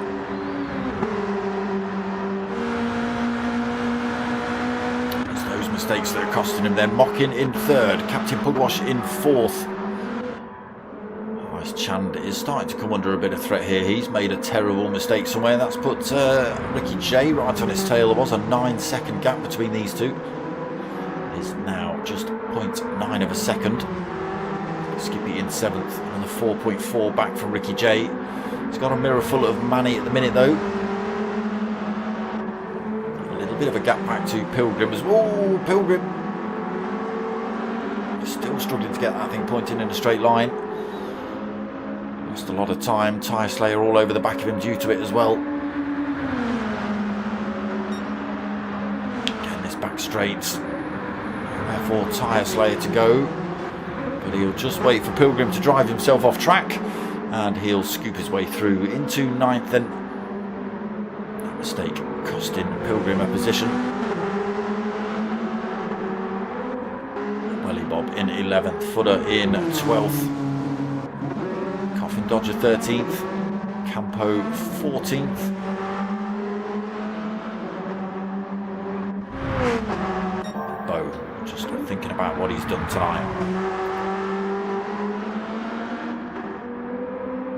Mistakes that are costing him then. Mocking in third, Captain Pugwash in fourth. Ice Chand is starting to come under a bit of threat here. He's made a terrible mistake somewhere. That's put Ricky J right on his tail. There was a 9-second gap between these two. It is now just 0.9 of a second. Skippy in 7th, and the 4.4 back from Ricky J. He's got a mirror full of Manny at the minute though. Bit of a gap back to Pilgrim as well. Oh, Pilgrim still struggling to get that thing pointing in a straight line. Lost a lot of time. Tyre Slayer all over the back of him due to it as well. Getting this back straight. Therefore Tyre Slayer to go. But he'll just wait for Pilgrim to drive himself off track, and he'll scoop his way through into 9th then. That mistake costing Pilgrim a position. Welly Bob in 11th, Footer in 12th, Coffin Dodger 13th, Campo 14th. Bo just thinking about what he's done tonight.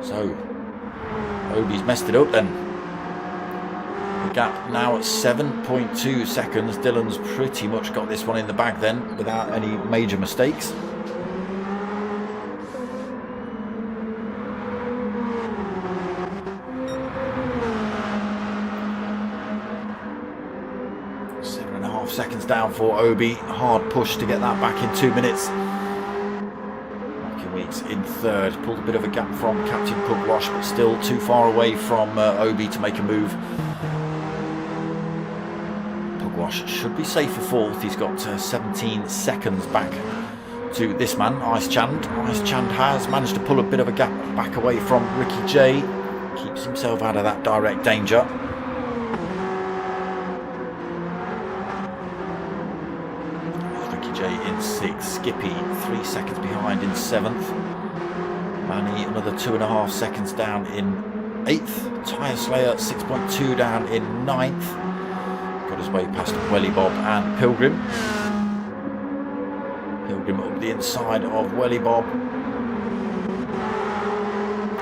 So Obi's messed it up then. Gap now at 7.2 seconds. Dylan's pretty much got this one in the bag then without any major mistakes. Seven and a half seconds down for Obi. Hard push to get that back in 2 minutes. Mocking Weeks in third. Pulled a bit of a gap from Captain Pugwash, but still too far away from Obi to make a move. Should be safe for fourth. He's got 17 seconds back to this man, Ice Chand. Ice Chand has managed to pull a bit of a gap back away from Ricky J. Keeps himself out of that direct danger. Ricky J in 6th. Skippy 3 seconds behind in 7th. Manny another 2.5 seconds down in 8th. Tyre Slayer 6.2 down in 9th. Got his way past Welly Bob and Pilgrim. Pilgrim up the inside of Welly Bob.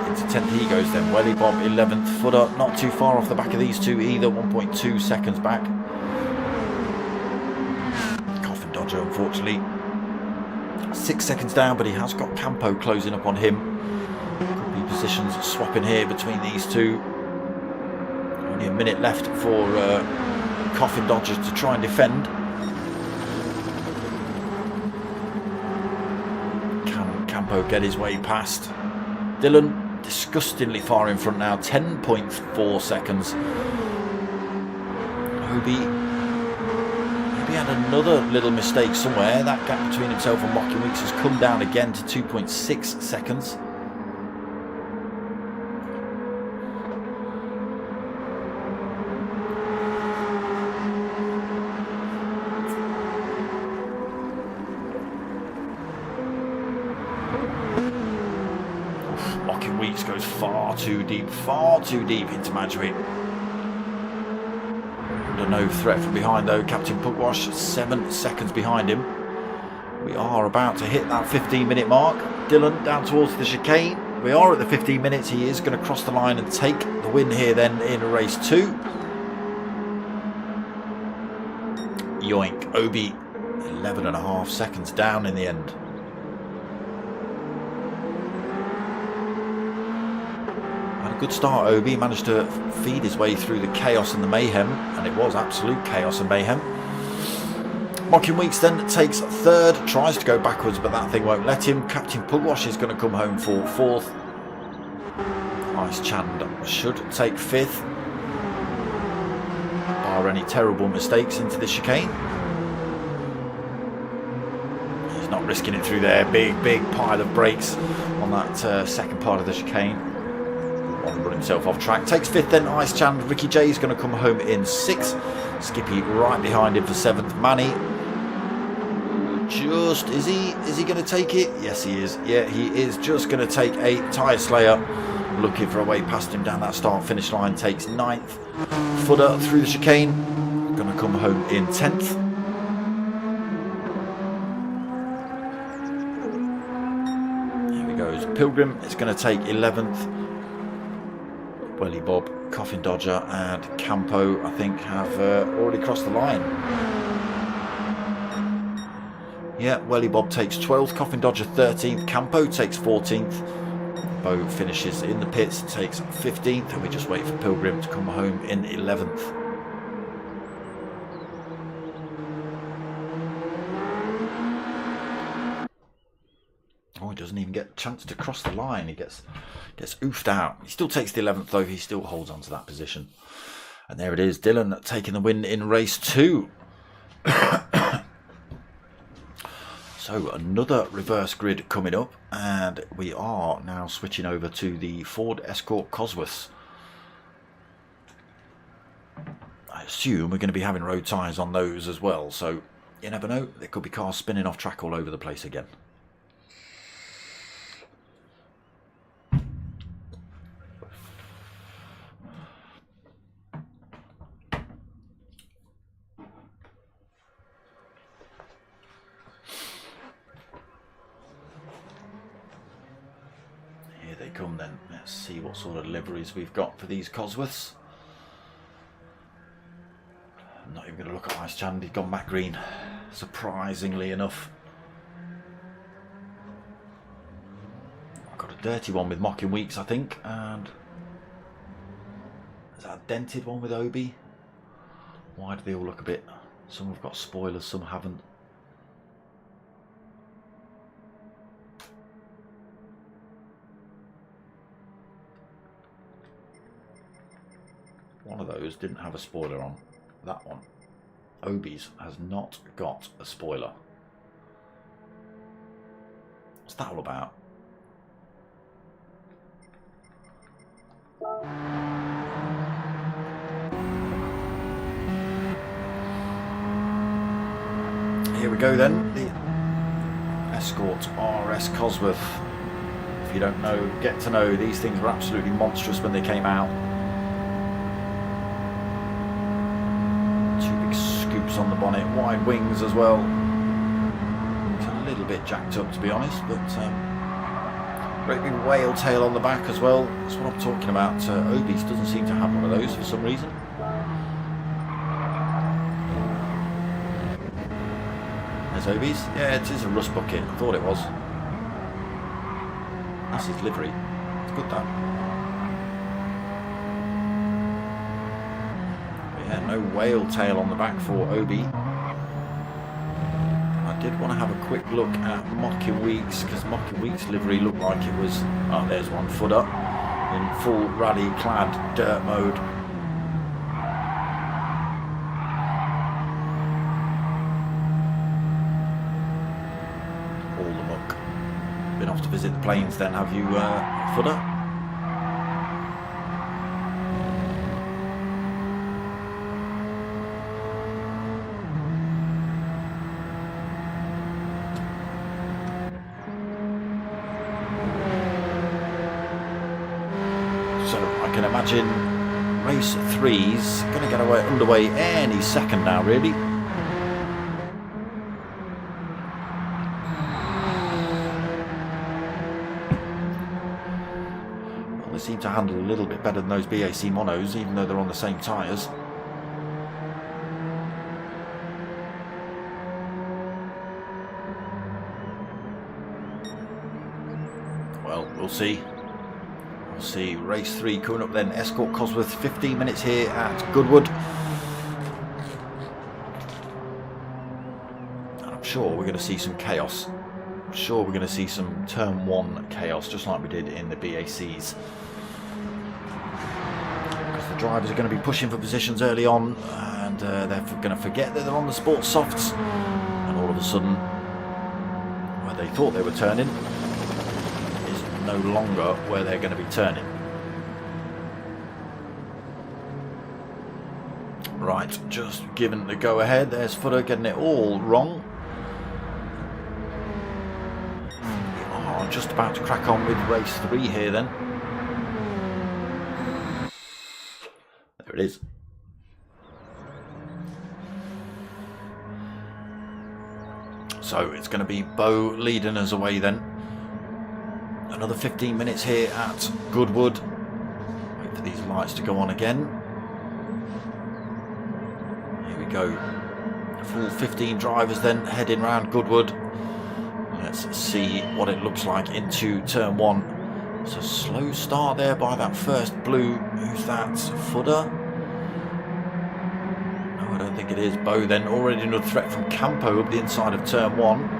Into 10th he goes then. Welly Bob 11th. Footer not too far off the back of these two either. 1.2 seconds back. Coffin Dodger unfortunately 6 seconds down, but he has got Campo closing up on him. Could be positions swapping here between these two. Only a minute left for Coffin Dodger to try and defend. Can Campo get his way past? Dylan disgustingly far in front now, 10.4 seconds. Obi Obi had another little mistake somewhere. That gap between himself and Mocking Weeks has come down again to 2.6 seconds. Mocking Weeks goes far too deep into Madgery. Under no threat from behind though. Captain Pugwash 7 seconds behind him. We are about to hit that 15-minute mark. Dylan down towards the chicane. We are at the 15 minutes. He is going to cross the line and take the win here then in race 2. Yoink. Obi 11.5 seconds down in the end. Good start, Obi. Managed to feed his way through the chaos and the mayhem, and it was absolute chaos and mayhem. Mocking Weeks then takes 3rd, tries to go backwards, but that thing won't let him. Captain Pugwash is going to come home for 4th. Ice Chand should take 5th, bar any terrible mistakes into the chicane. He's not risking it through there. Big pile of brakes on that second part of the chicane. Run himself off track. Takes 5th then, Ice Chand. Ricky J is going to come home in 6th. Skippy right behind him for 7th. Manny just, is he going to take it? Yes he is. Yeah, he is just going to take 8. Tyre Slayer looking for a way past him down that start finish line. Takes 9th. Footer through the chicane. Going to come home in 10th. Here he goes. Pilgrim is going to take 11th. Welly Bob, Coffin Dodger and Campo, I think, have already crossed the line. Yeah, Welly Bob takes 12th, Coffin Dodger 13th, Campo takes 14th. Bo finishes in the pits, takes 15th, and we just wait for Pilgrim to come home in 11th. Oh, he doesn't even get a chance to cross the line. He gets oofed out. He still takes the 11th though. He still holds on to that position. And there it is. Dylan taking the win in race 2. So another reverse grid coming up. And we are now switching over to the Ford Escort Cosworths. I assume we're going to be having road tyres on those as well. So you never know. There could be cars spinning off track all over the place again. Come then, let's see what sort of liveries we've got for these Cosworths. I'm not even going to look at Ice Chand. He's gone matte green, surprisingly enough. I've got a dirty one with Mocking Weeks, I think, and is that a dented one with Obi? Why do they all look a bit? Some have got spoilers, some haven't. One of those didn't have a spoiler on. That one, Obi's, has not got a spoiler. What's that all about? Here we go then, the Escort RS Cosworth. If you don't know, get to know. These things were absolutely monstrous when they came out. On the bonnet, wide wings as well. It's a little bit jacked up to be honest, but great big whale tail on the back as well. That's what I'm talking about. Obi's doesn't seem to have one of those for some reason. There's Obi's. Yeah, it is a rust bucket. I thought it was. That's his livery. It's good that. Yeah, no whale tail on the back for Obi. I did want to have a quick look at Mocking Weeks, because Mocking Weeks livery looked like it was, oh there's one footer in full rally clad dirt mode. to visit the plains then, have you, Footer? So I can imagine race 3's going to get underway any second now, really. Well, they seem to handle a little bit better than those BAC monos, even though they're on the same tyres. Well, we'll see. We'll see. Race 3 coming up then. Escort Cosworth, 15 minutes here at Goodwood. And I'm sure we're going to see some chaos. I'm sure we're going to see some turn 1 chaos, just like we did in the BACs. Because the drivers are going to be pushing for positions early on, and they're going to forget that they're on the sports softs. And all of a sudden, where they thought they were turning, no longer where they're going to be turning. Right, just given the go ahead. There's Footer getting it all wrong. Oh, just about to crack on with race 3 here then. There it is. So it's going to be Bo leading us away then. Another 15 minutes here at Goodwood. Wait for these lights to go on again. Here we go. Full 15 drivers then heading round Goodwood. Let's see what it looks like into turn 1. It's a slow start there by that first blue. Who's that? Footer? No, I don't think it is. Bo then. Already another threat from Campo up the inside of turn 1.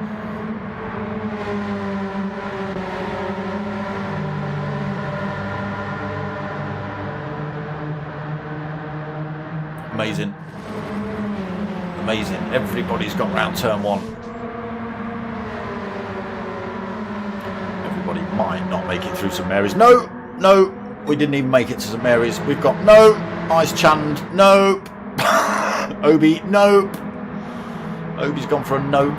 Amazing. Amazing. Everybody's got round turn 1. Everybody might not make it through St Mary's. No, no, we didn't even make it to St Mary's. We've got no. Ice Chand, nope. Obi, nope. Obi's gone for a nope.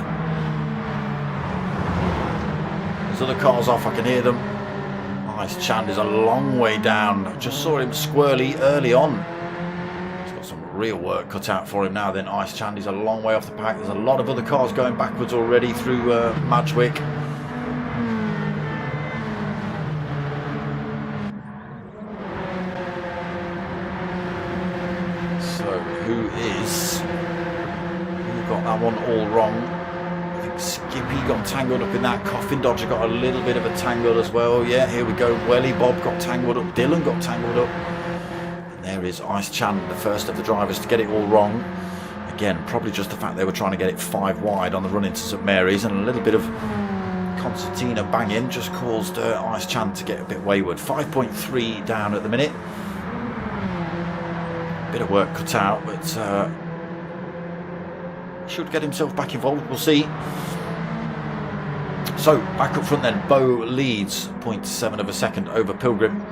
There's other cars off, I can hear them. Ice Chand is a long way down. I just saw him squirrely early on. Real work cut out for him now then. Ice Chand is a long way off the pack. There's a lot of other cars going backwards already through Madgwick. So who got that one all wrong? I think Skippy got tangled up in that. Coffin Dodger got a little bit of a tangle as well. Yeah, here we go. Welly Bob got tangled up. Dylan got tangled up. There is Ice Chand, the first of the drivers to get it all wrong. Again, probably just the fact they were trying to get it 5 wide on the run into St Mary's, and a little bit of concertina banging just caused Ice Chand to get a bit wayward. 5.3 down at the minute. Bit of work cut out, but should get himself back involved. We'll see. So back up front then, Bo leads 0.7 of a second over Pilgrim.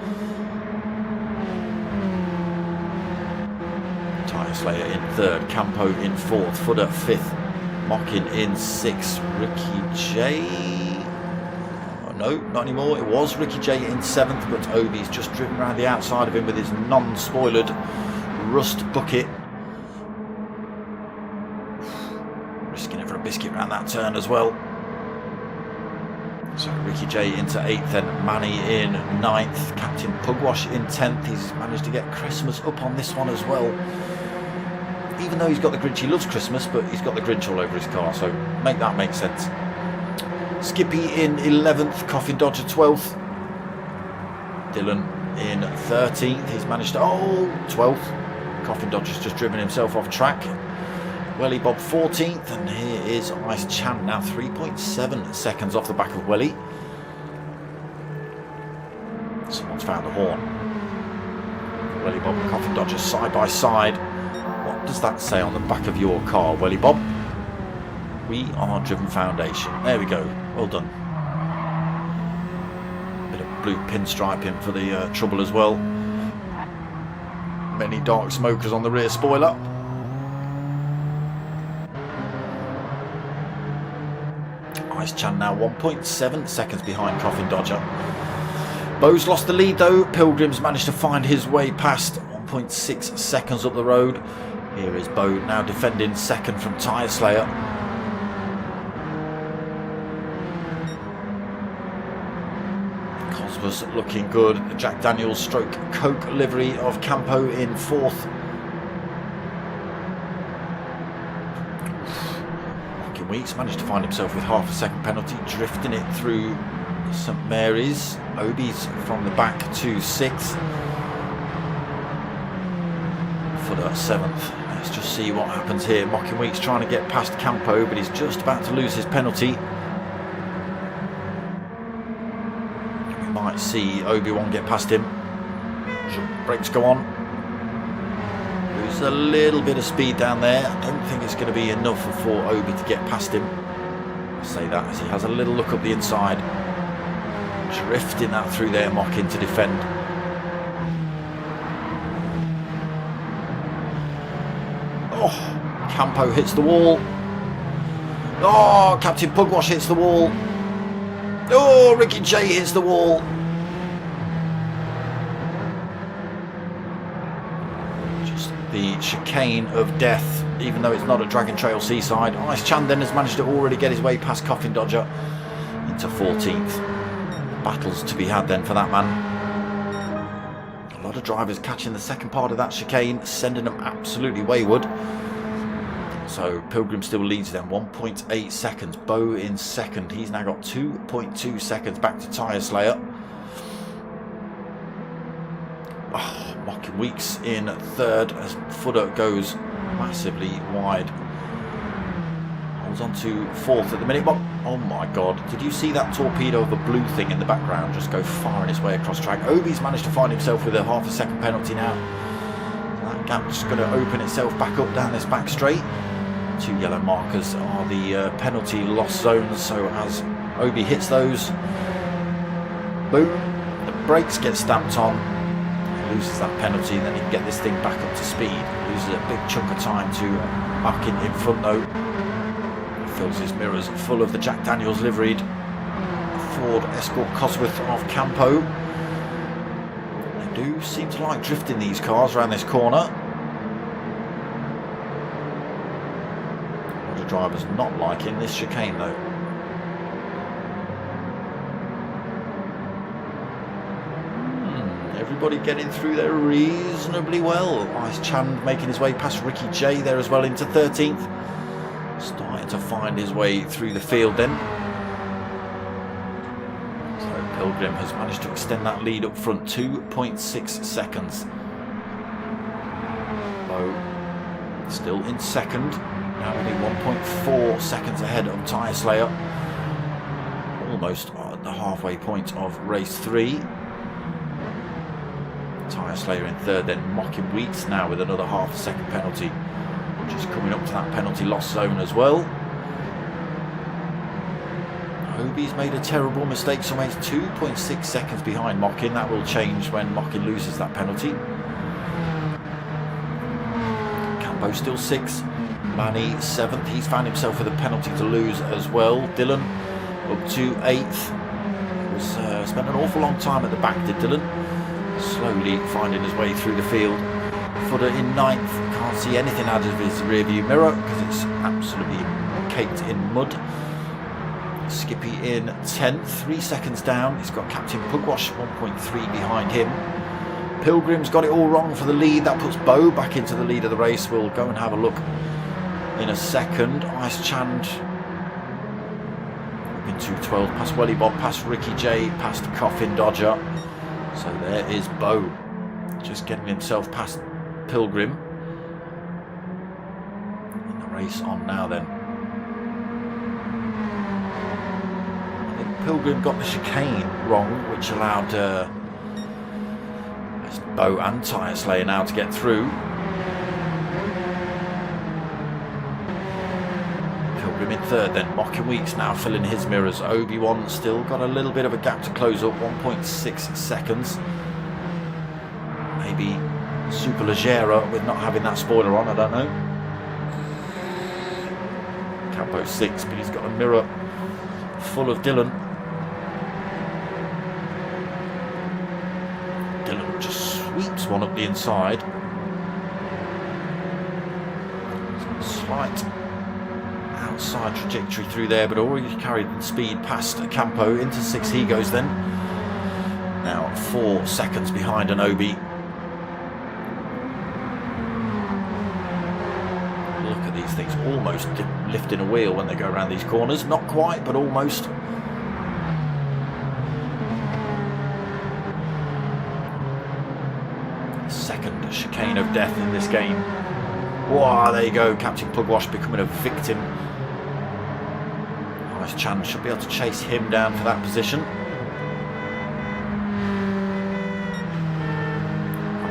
Slayer in 3rd, Campo in 4th, Footer 5th, Mockin in 6th, Ricky J. Oh, no, not anymore. It was Ricky J in 7th, but Obi's just driven around the outside of him with his non-spoilered rust bucket. Risking it for a biscuit around that turn as well. So Ricky J into 8th, then Manny in 9th, Captain Pugwash in 10th. He's managed to get Christmas up on this one as well. Even though he's got the Grinch, he loves Christmas, but he's got the Grinch all over his car, so make that make sense. Skippy in 11th, Coffin Dodger 12th. Dylan in 13th, he's managed to, 12th. Coffin Dodger's just driven himself off track. Welly Bob 14th, and here is Ice Chand now 3.7 seconds off the back of Welly. Someone's found the horn. Welly Bob and Coffin Dodger side by side. What does that say on the back of your car, Welly Bob? We are Driven Foundation. There we go. Well done. blue pinstriping for the trouble as well. Many dark smokers on the rear spoiler. Ice Chan now 1.7 seconds behind Coffin Dodger. Bo's lost the lead though. Pilgrim's managed to find his way past 1.6 seconds up the road. Here is Bo now defending second from Tyre Slayer. Cosworth's looking good. The Jack Daniels stroke Coke livery of Campo in fourth. Mocking Weeks managed to find himself with half a second penalty, drifting it through St Mary's. Obi's from the back to sixth. Footer seventh. Let's just see what happens here. Mocking Weeks trying to get past Campo, but he's just about to lose his penalty. We might see Obi-Wan get past him. Brakes go on. There's a little bit of speed down there. I don't think it's going to be enough for Obi to get past him. I say that as he has a little look up the inside. Drifting that through there, Mocking to defend. Oh, Campo hits the wall. Oh, Captain Pugwash hits the wall. Oh, Ricky J hits the wall. Just the chicane of death, even though it's not a Dragon Trail Seaside. Ice Chan then has managed to already get his way past Coffin Dodger into 14th. Battles to be had then for that man. A lot of drivers catching the second part of that chicane, sending them absolutely wayward. So Pilgrim still leads them 1.8 seconds. Bo in second. He's now got 2.2 seconds back to Tyre Slayer. Oh, Mocking Weeks in third as Footer goes massively wide. Holds on to fourth at the minute. Oh my god, did you see that torpedo of a blue thing in the background just go firing its way across track? Obi's managed to find himself with a half a second penalty now. That gap's going to open itself back up down this back straight. Two yellow markers are the penalty loss zones, so as Obi hits those, boom, the brakes get stamped on, he loses that penalty, then he can get this thing back up to speed. Loses a big chunk of time to back in front though. Fills his mirrors full of the Jack Daniels liveried Ford Escort Cosworth of Campo. They do seem to like drifting these cars around this corner. A lot of drivers not liking this chicane though. Everybody getting through there reasonably well. Ice Chan making his way past Ricky J there as well into 13th. Starting to find his way through the field then. So Pilgrim has managed to extend that lead up front 2.6 seconds. Bo still in second. Now only 1.4 seconds ahead of Tyre Slayer. Almost at the halfway point of race 3. Tyre Slayer in third, then Mocking Weeks now with another half a second penalty. Just coming up to that penalty loss zone as well. Obi's made a terrible mistake, so he's 2.6 seconds behind Mocking. That will change when Mocking loses that penalty. Campo still 6th. Manny 7th. He's found himself with a penalty to lose as well. Dylan up to 8th. Was spent an awful long time at the back, did Dylan. Slowly finding his way through the field. Footer in 9th, can't see anything out of his rear view mirror because it's absolutely caked in mud. Skippy in 10th, 3 seconds down. He's got Captain Pugwash 1.3 behind him. Pilgrim's got it all wrong for the lead. That puts Bo back into the lead of the race. We'll go and have a look in a second. Ice Chan into 12, past Welly Bob, past Ricky J, past Coffin Dodger. So there is Bo just getting himself past Pilgrim. And the race on now then. I think Pilgrim got the chicane wrong, which allowed Bo and Tyre Slayer now to get through. Pilgrim in third then. Mocking Weeks now filling his mirrors. Obi-Wan still got a little bit of a gap to close up. 1.6 seconds. Maybe Superleggera with not having that spoiler on, I don't know. Campo 6, but he's got a mirror full of Dylan. Dylan just sweeps one up the inside. Slight outside trajectory through there, but already carried in speed past Campo. Into 6 he goes then. Now 4 seconds behind an Obi. Look at these things, almost lifting a wheel when they go around these corners. Not quite, but almost. Second chicane of death in this game. Wow, there you go, Captain Pugwash becoming a victim. Nice chance, should be able to chase him down for that position.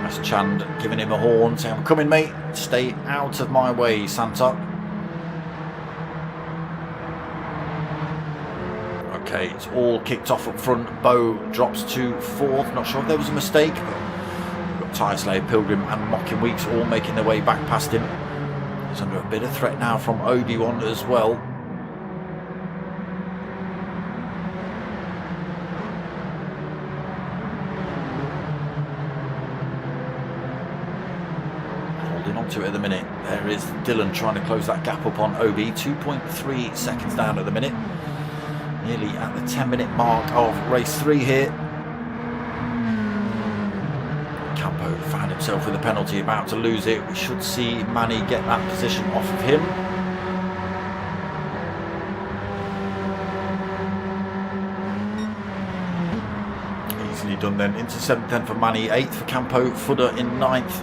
Nice Chand giving him a horn, saying, I'm coming mate, stay out of my way, Santa. Okay, it's all kicked off up front. Bo drops to 4th, not sure if there was a mistake, but Tyre Slayer, Pilgrim and Mocking Weeks all making their way back past him. He's under a bit of threat now from Obi-Wan as well. Holding on to it at the minute. There is Dylan trying to close that gap up on Obi. 2.3 seconds down at the minute. Nearly at the 10-minute mark of race 3 here. Campo found himself with a penalty, about to lose it. We should see Manny get that position off of him. Easily done then. Into 7th then for Manny, 8th for Campo, Fudder in 9th.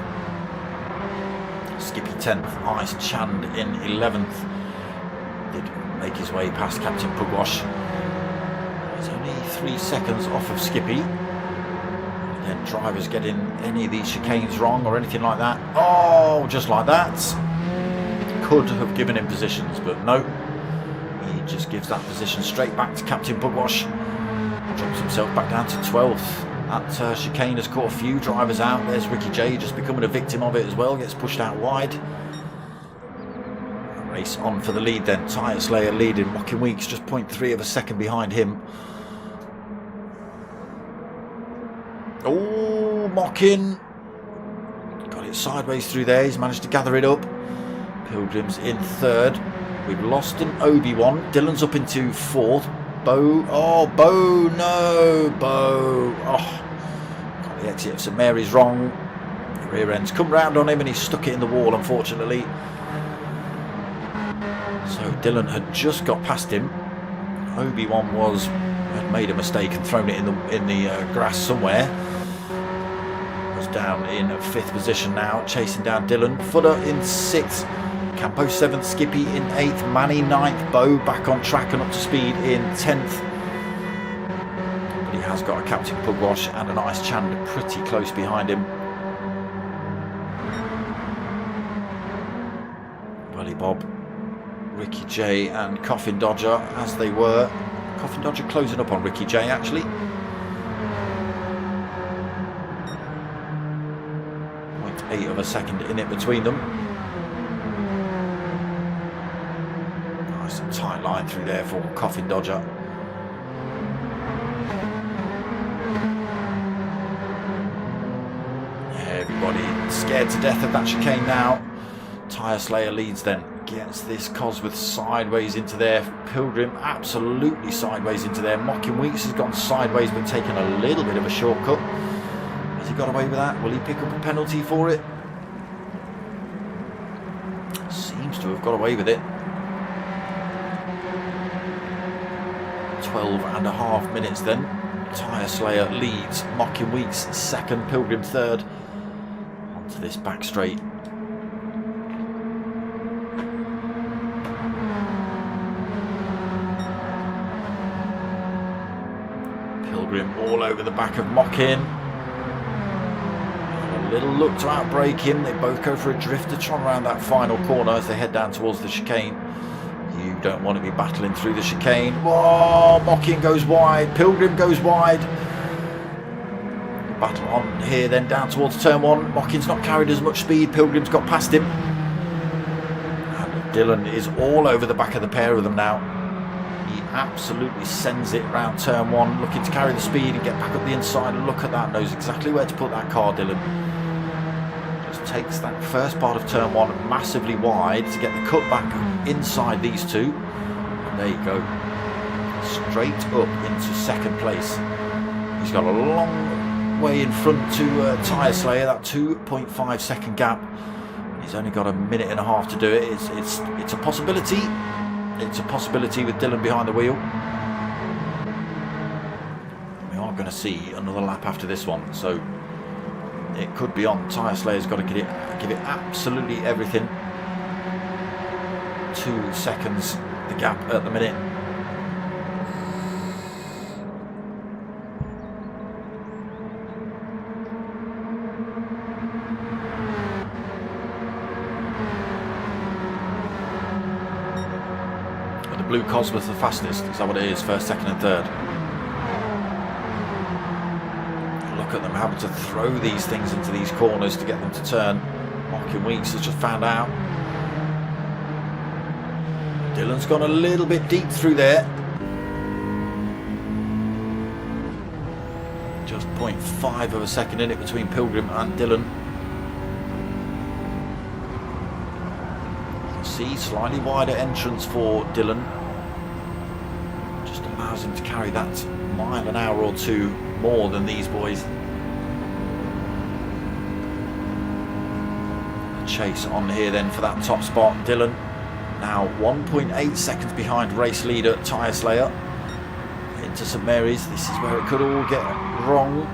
Skippy 10th, Ice Chand in 11th. Did make his way past Captain Pugwash. He's only 3 seconds off of Skippy. Then drivers getting any of these chicanes wrong or anything like that. Oh, just like that. Could have given him positions, but no. He just gives that position straight back to Captain Pugwash. Drops himself back down to 12th. That chicane has caught a few drivers out. There's Ricky J just becoming a victim of it as well. Gets pushed out wide. Race on for the lead then. Tyre Slayer leading. Mocking Weeks just 0.3 of a second behind him. Oh, Mocking got it sideways through there. He's managed to gather it up. Pilgrim's in 3rd. We've lost an Obi-Wan. Dylan's up into 4th. Bo, oh, Bo, no, Bo. Oh, got the exit of St Mary's wrong. The rear end's come round on him and he's stuck it in the wall, unfortunately. So Dylan had just got past him. Obi-Wan had made a mistake and thrown it in the grass somewhere. Was down in 5th position now, chasing down Dylan. Fudder in 6th. Campo 7th, Skippy in 8th, Manny 9th, Bo back on track and up to speed in 10th. But he has got a Captain Pugwash and an Ice Chand pretty close behind him. Welly Bob, Ricky J and Coffin Dodger as they were. Coffin Dodger closing up on Ricky J actually. 0.8 of a second in it between them. Nice and tight line through there for Coffin Dodger. Everybody scared to death of that chicane now. Tyre Slayer leads then. Gets this Cosworth sideways into there. Pilgrim absolutely sideways into there. Mocking Weeks has gone sideways but taken a little bit of a shortcut. Has he got away with that? Will he pick up a penalty for it? Seems to have got away with it. 12.5 minutes then. Tyre Slayer leads. Mocking Weeks 2nd. Pilgrim 3rd. Onto this back straight. All over the back of Mocking. A little look to outbrake him. They both go for a drifter try around that final corner as they head down towards the chicane. You don't want to be battling through the chicane. Whoa, Mocking goes wide, Pilgrim goes wide. Battle on here then down towards turn 1. Mocking's not carried as much speed, Pilgrim's got past him. And Dylan is all over the back of the pair of them now. He absolutely sends it round turn 1, looking to carry the speed and get back up the inside. And look at that, knows exactly where to put that car, Dylan. Just takes that first part of turn 1 massively wide to get the cut back inside these two. And there you go. Straight up into second place. He's got a long way in front to Tyre Slayer, that 2.5 second gap. He's only got a minute and a half to do it. It's a possibility. It's a possibility with Dylan behind the wheel. We are going to see another lap after this one, so it could be on. Tyre Slayer's got to give it absolutely everything. 2 seconds the gap at the minute. Blue Cosworth the fastest, is that what it is? First, second and third. Look at them having to throw these things into these corners to get them to turn. Markin Weeks has just found out. Dylan's gone a little bit deep through there. Just 0.5 of a second in it between Pilgrim and Dylan. See, slightly wider entrance for Dylan. Just allows him to carry that mile an hour or two more than these boys. A chase on here then for that top spot. Dylan now 1.8 seconds behind race leader Tyre Slayer. Into St Mary's. This is where it could all get wrong.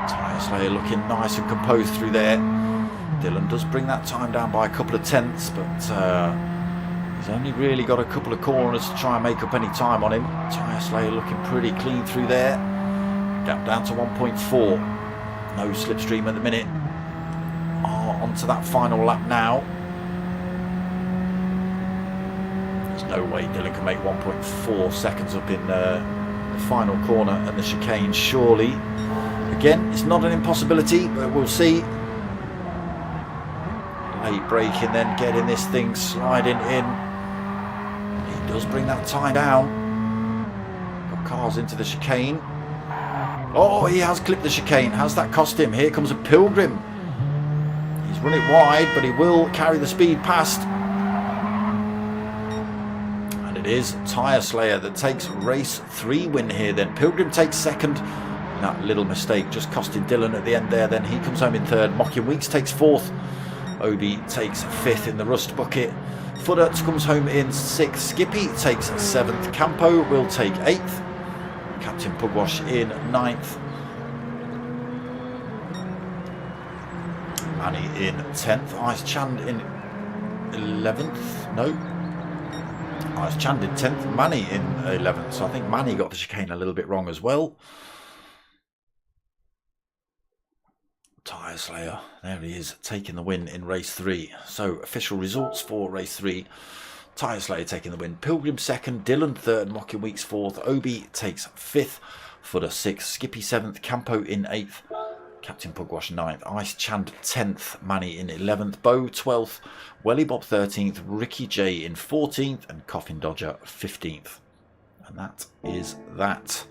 Tyre Slayer looking nice and composed through there. Dylan does bring that time down by a couple of tenths, but he's only really got a couple of corners to try and make up any time on him. Tyre Slayer looking pretty clean through there. Gap down to 1.4. No slipstream at the minute. Onto that final lap now. There's no way Dylan can make 1.4 seconds up in the final corner and the chicane, surely. Again, it's not an impossibility, but we'll see. Late braking, then getting this thing sliding in. He does bring that tie down. Got cars into the chicane. Oh, he has clipped the chicane. Has that cost him? Here comes a Pilgrim. He's run it wide, but he will carry the speed past. And it is Tyre Slayer that takes race 3 win here then. Pilgrim takes second. That little mistake just costing Dylan at the end there. Then he comes home in third. Mocking Weeks takes 4th. Obi takes 5th in the rust bucket. Footer comes home in 6th. Skippy takes 7th. Campo will take 8th. Captain Pugwash in 9th. Manny in 10th. Ice Chand in 11th. No. Ice Chand in 10th. Manny in 11th. So I think Manny got the chicane a little bit wrong as well. Tyre Slayer, there he is, taking the win in race 3. So official results for race 3. Tyre Slayer taking the win. Pilgrim 2nd, Dylan 3rd, Mocking Weeks 4th, Obi takes 5th, Footer 6th, Skippy 7th, Campo in 8th, Captain Pugwash 9th, Ice Chand 10th, Manny in 11th, Bo 12th, Welly Bob 13th, Ricky J in 14th, and Coffin Dodger 15th. And that is that.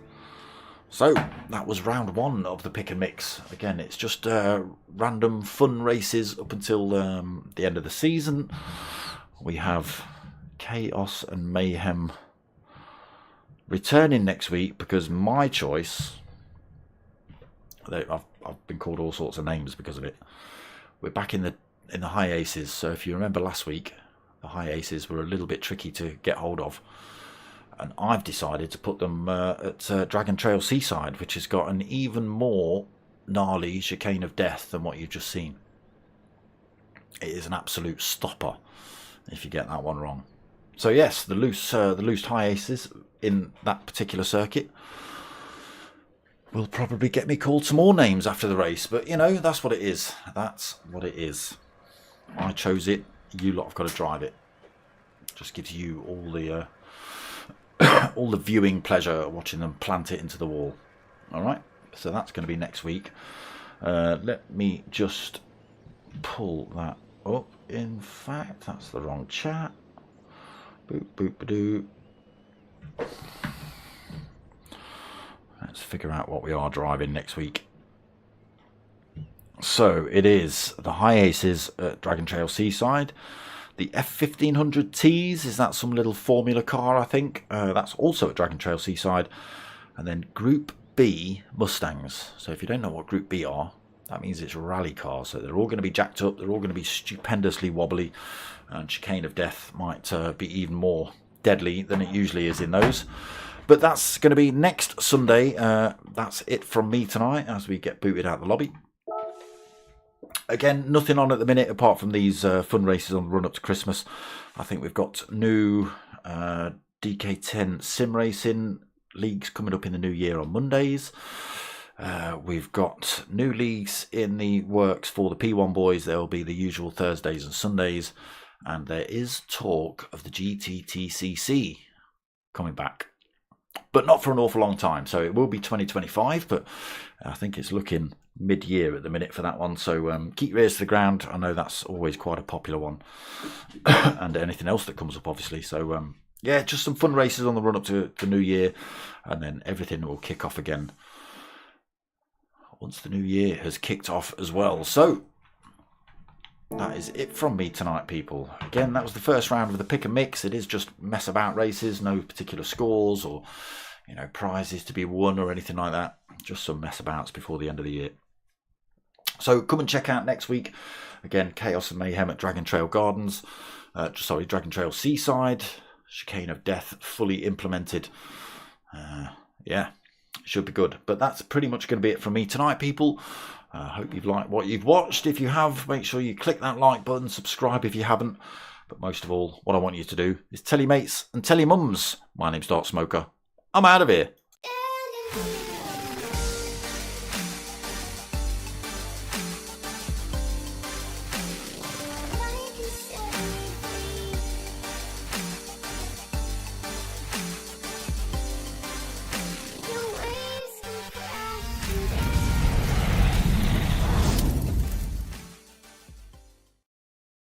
So that was round 1 of the pick and mix. Again, it's just random fun races up until the end of the season. We have Chaos and Mayhem returning next week because my choice, I've been called all sorts of names because of it. We're back in the high aces. So if you remember last week, the high aces were a little bit tricky to get hold of. And I've decided to put them at Dragon Trail Seaside, which has got an even more gnarly chicane of death than what you've just seen. It is an absolute stopper if you get that one wrong. So yes, the loose high aces in that particular circuit will probably get me called some more names after the race. But, you know, that's what it is. That's what it is. I chose it. you lot have got to drive it. Just gives you all the all the viewing pleasure watching them plant it into the wall. All right, so that's going to be next week. Let me just pull that up. In fact, that's the wrong chat. Boop boop badoo. Let's figure out what we are driving next week. So it is the High Aces at Dragon Trail Seaside. The F1500Ts, is that some little formula car, I think? That's also at Dragon Trail Seaside. And then Group B Mustangs. So if you don't know what Group B are, that means it's rally cars. So they're all going to be jacked up. They're all going to be stupendously wobbly. And Chicane of Death might be even more deadly than it usually is in those. But that's going to be next Sunday. That's it from me tonight as we get booted out the lobby. Again, nothing on at the minute apart from these fun races on the run up to Christmas. I think we've got new DK10 sim racing leagues coming up in the new year on Mondays. We've got new leagues in the works for the P1 boys. There will be the usual Thursdays and Sundays. And there is talk of the GTTCC coming back. But not for an awful long time. So it will be 2025, but I think it's looking mid-year at the minute for that one. So keep your ears to the ground. I know that's always quite a popular one. And anything else that comes up, obviously. So, yeah, just some fun races on the run-up to the new year. And then everything will kick off again once the new year has kicked off as well. So that is it from me tonight, people. Again, that was the first round of the pick and mix. It is just mess about races, no particular scores or, you know, prizes to be won or anything like that. Just some mess abouts before the end of the year. So come and check out next week. Again, Chaos and Mayhem at Dragon Trail Gardens. Dragon Trail Seaside. Chicane of Death fully implemented. Yeah, should be good. But that's pretty much going to be it from me tonight, people. Hope you've liked what you've watched. If you have, make sure you click that like button, subscribe if you haven't. But most of all, what I want you to do is tell your mates and tell your mums. My name's Dark Smoker. I'm out of here.